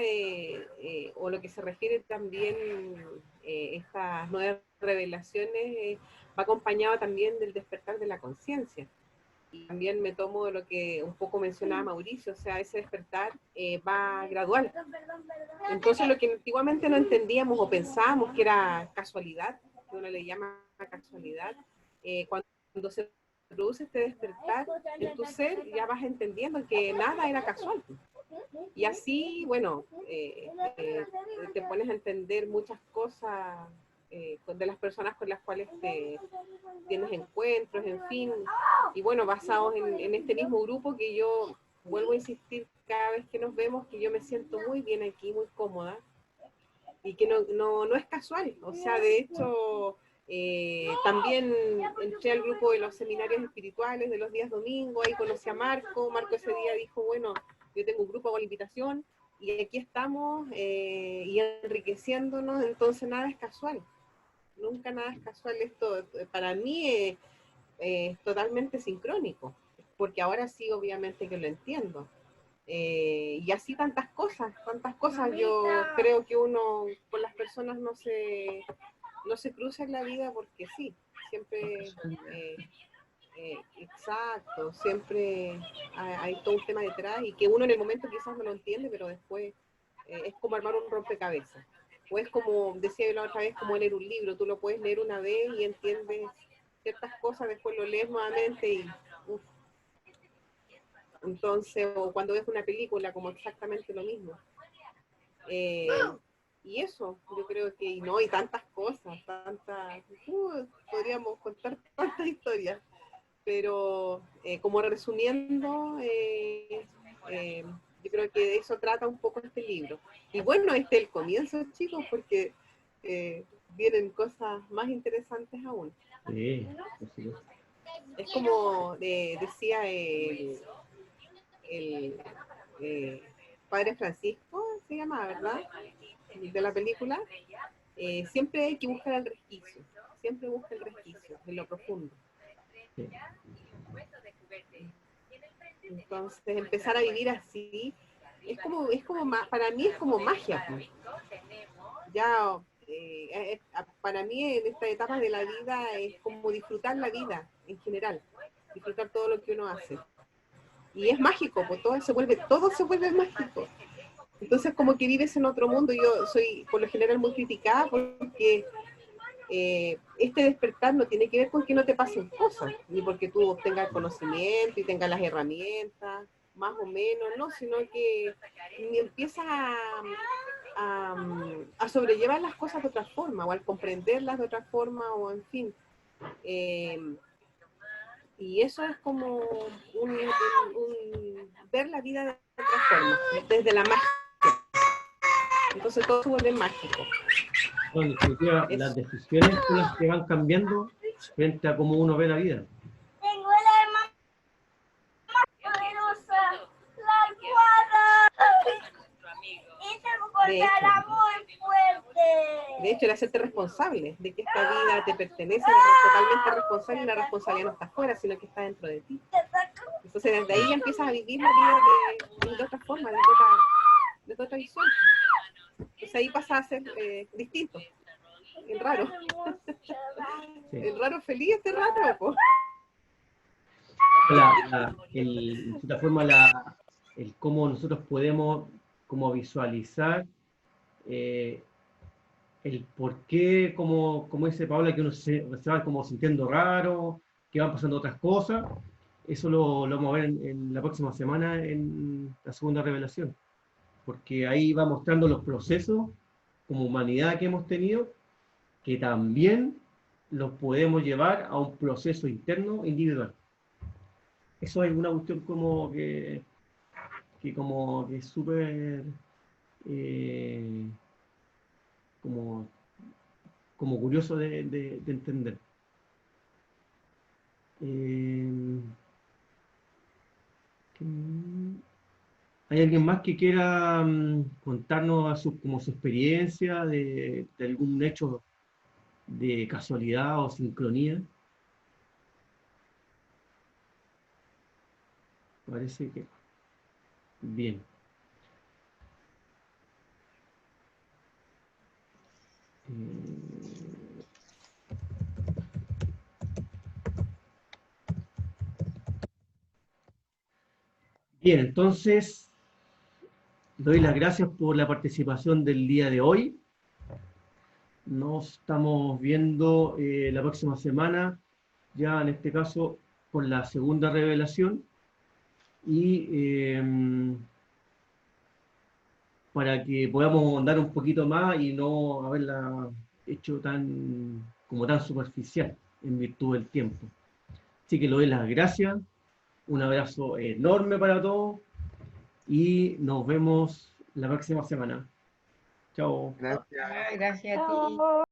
o lo que se refiere también estas nuevas revelaciones, va acompañado también del despertar de la conciencia. Y también me tomo de lo que un poco mencionaba Mauricio, o sea, ese despertar va gradual. Entonces, lo que antiguamente no entendíamos o pensábamos que era casualidad, que uno le llama casualidad, cuando se produce este despertar en tu ser, ya vas entendiendo que nada era casual. Y así, bueno, te pones a entender muchas cosas de las personas con las cuales tienes encuentros, en fin. Y bueno, basados en este mismo grupo que yo vuelvo a insistir cada vez que nos vemos, que yo me siento muy bien aquí, muy cómoda. Y que no es casual. O sea, de hecho, también entré al grupo de los seminarios espirituales de los días domingos, ahí conocí a Marco. Marco ese día dijo, bueno, yo tengo un grupo con la invitación y aquí estamos y enriqueciéndonos, entonces nada es casual, nunca nada es casual. Esto para mí es totalmente sincrónico, porque ahora sí obviamente que lo entiendo. Y así tantas cosas, yo creo que uno con las personas no se cruza en la vida porque sí, siempre... exacto, siempre hay todo un tema detrás y que uno en el momento quizás no lo entiende, pero después es como armar un rompecabezas. O es como, decía yo la otra vez, como leer un libro, tú lo puedes leer una vez y entiendes ciertas cosas, después lo lees nuevamente y uf. Entonces, o cuando ves una película, como exactamente lo mismo. Y eso, yo creo que, y tantas cosas, podríamos contar tantas historias. Pero como resumiendo, yo creo que de eso trata un poco este libro. Y bueno, este es el comienzo, chicos, porque vienen cosas más interesantes aún. Sí, sí. Es como decía el padre Francisco, se llama, ¿verdad? De la película, siempre hay que buscar el resquicio, siempre busca el resquicio, en lo profundo. Sí. Entonces, empezar a vivir así es como para mí es como magia. Pues. Ya, para mí en esta etapa de la vida es como disfrutar la vida en general, disfrutar todo lo que uno hace. Y es mágico, pues todo se vuelve mágico. Entonces, como que vives en otro mundo. Yo soy, por lo general, muy criticada porque este despertar no tiene que ver con que no te pasen cosas, ni porque tú tengas conocimiento y tengas las herramientas, más o menos, no, sino que empiezas a sobrellevar las cosas de otra forma, o al comprenderlas de otra forma, o en fin. Y eso es como ver la vida de otra forma, desde la magia. Entonces todo se vuelve mágico. Bueno, en definitiva, las decisiones son las que van cambiando frente a cómo uno ve la vida. Tengo la hermana poderosa, la almohada. Y tengo portada muy fuerte. De hecho, el hacerte responsable de que esta vida te pertenece, totalmente responsable, y la responsabilidad no está afuera, sino que está dentro de ti. Entonces, desde ahí ya empiezas a vivir la vida de otra forma, de otra visión. Entonces ahí pasa a ser distinto. el raro. Sí. El raro feliz, este raro, po. De cierta forma, el cómo nosotros podemos como visualizar el por qué, como dice Paola, que uno se va como sintiendo raro, que van pasando otras cosas. Eso lo vamos a ver en la próxima semana en la segunda revelación, porque ahí va mostrando los procesos como humanidad que hemos tenido, que también los podemos llevar a un proceso interno individual. Eso es una cuestión como que es súper como curioso de entender. ¿Hay alguien más que quiera contarnos como su experiencia de algún hecho de casualidad o sincronía? Parece que bien. Bien, entonces doy las gracias por la participación del día de hoy. Nos estamos viendo la próxima semana, ya en este caso por la segunda revelación, y para que podamos ahondar un poquito más y no haberla hecho tan superficial en virtud del tiempo. Así que le doy las gracias, un abrazo enorme para todos y nos vemos la próxima semana. Chao. Gracias. Ay, gracias a ti.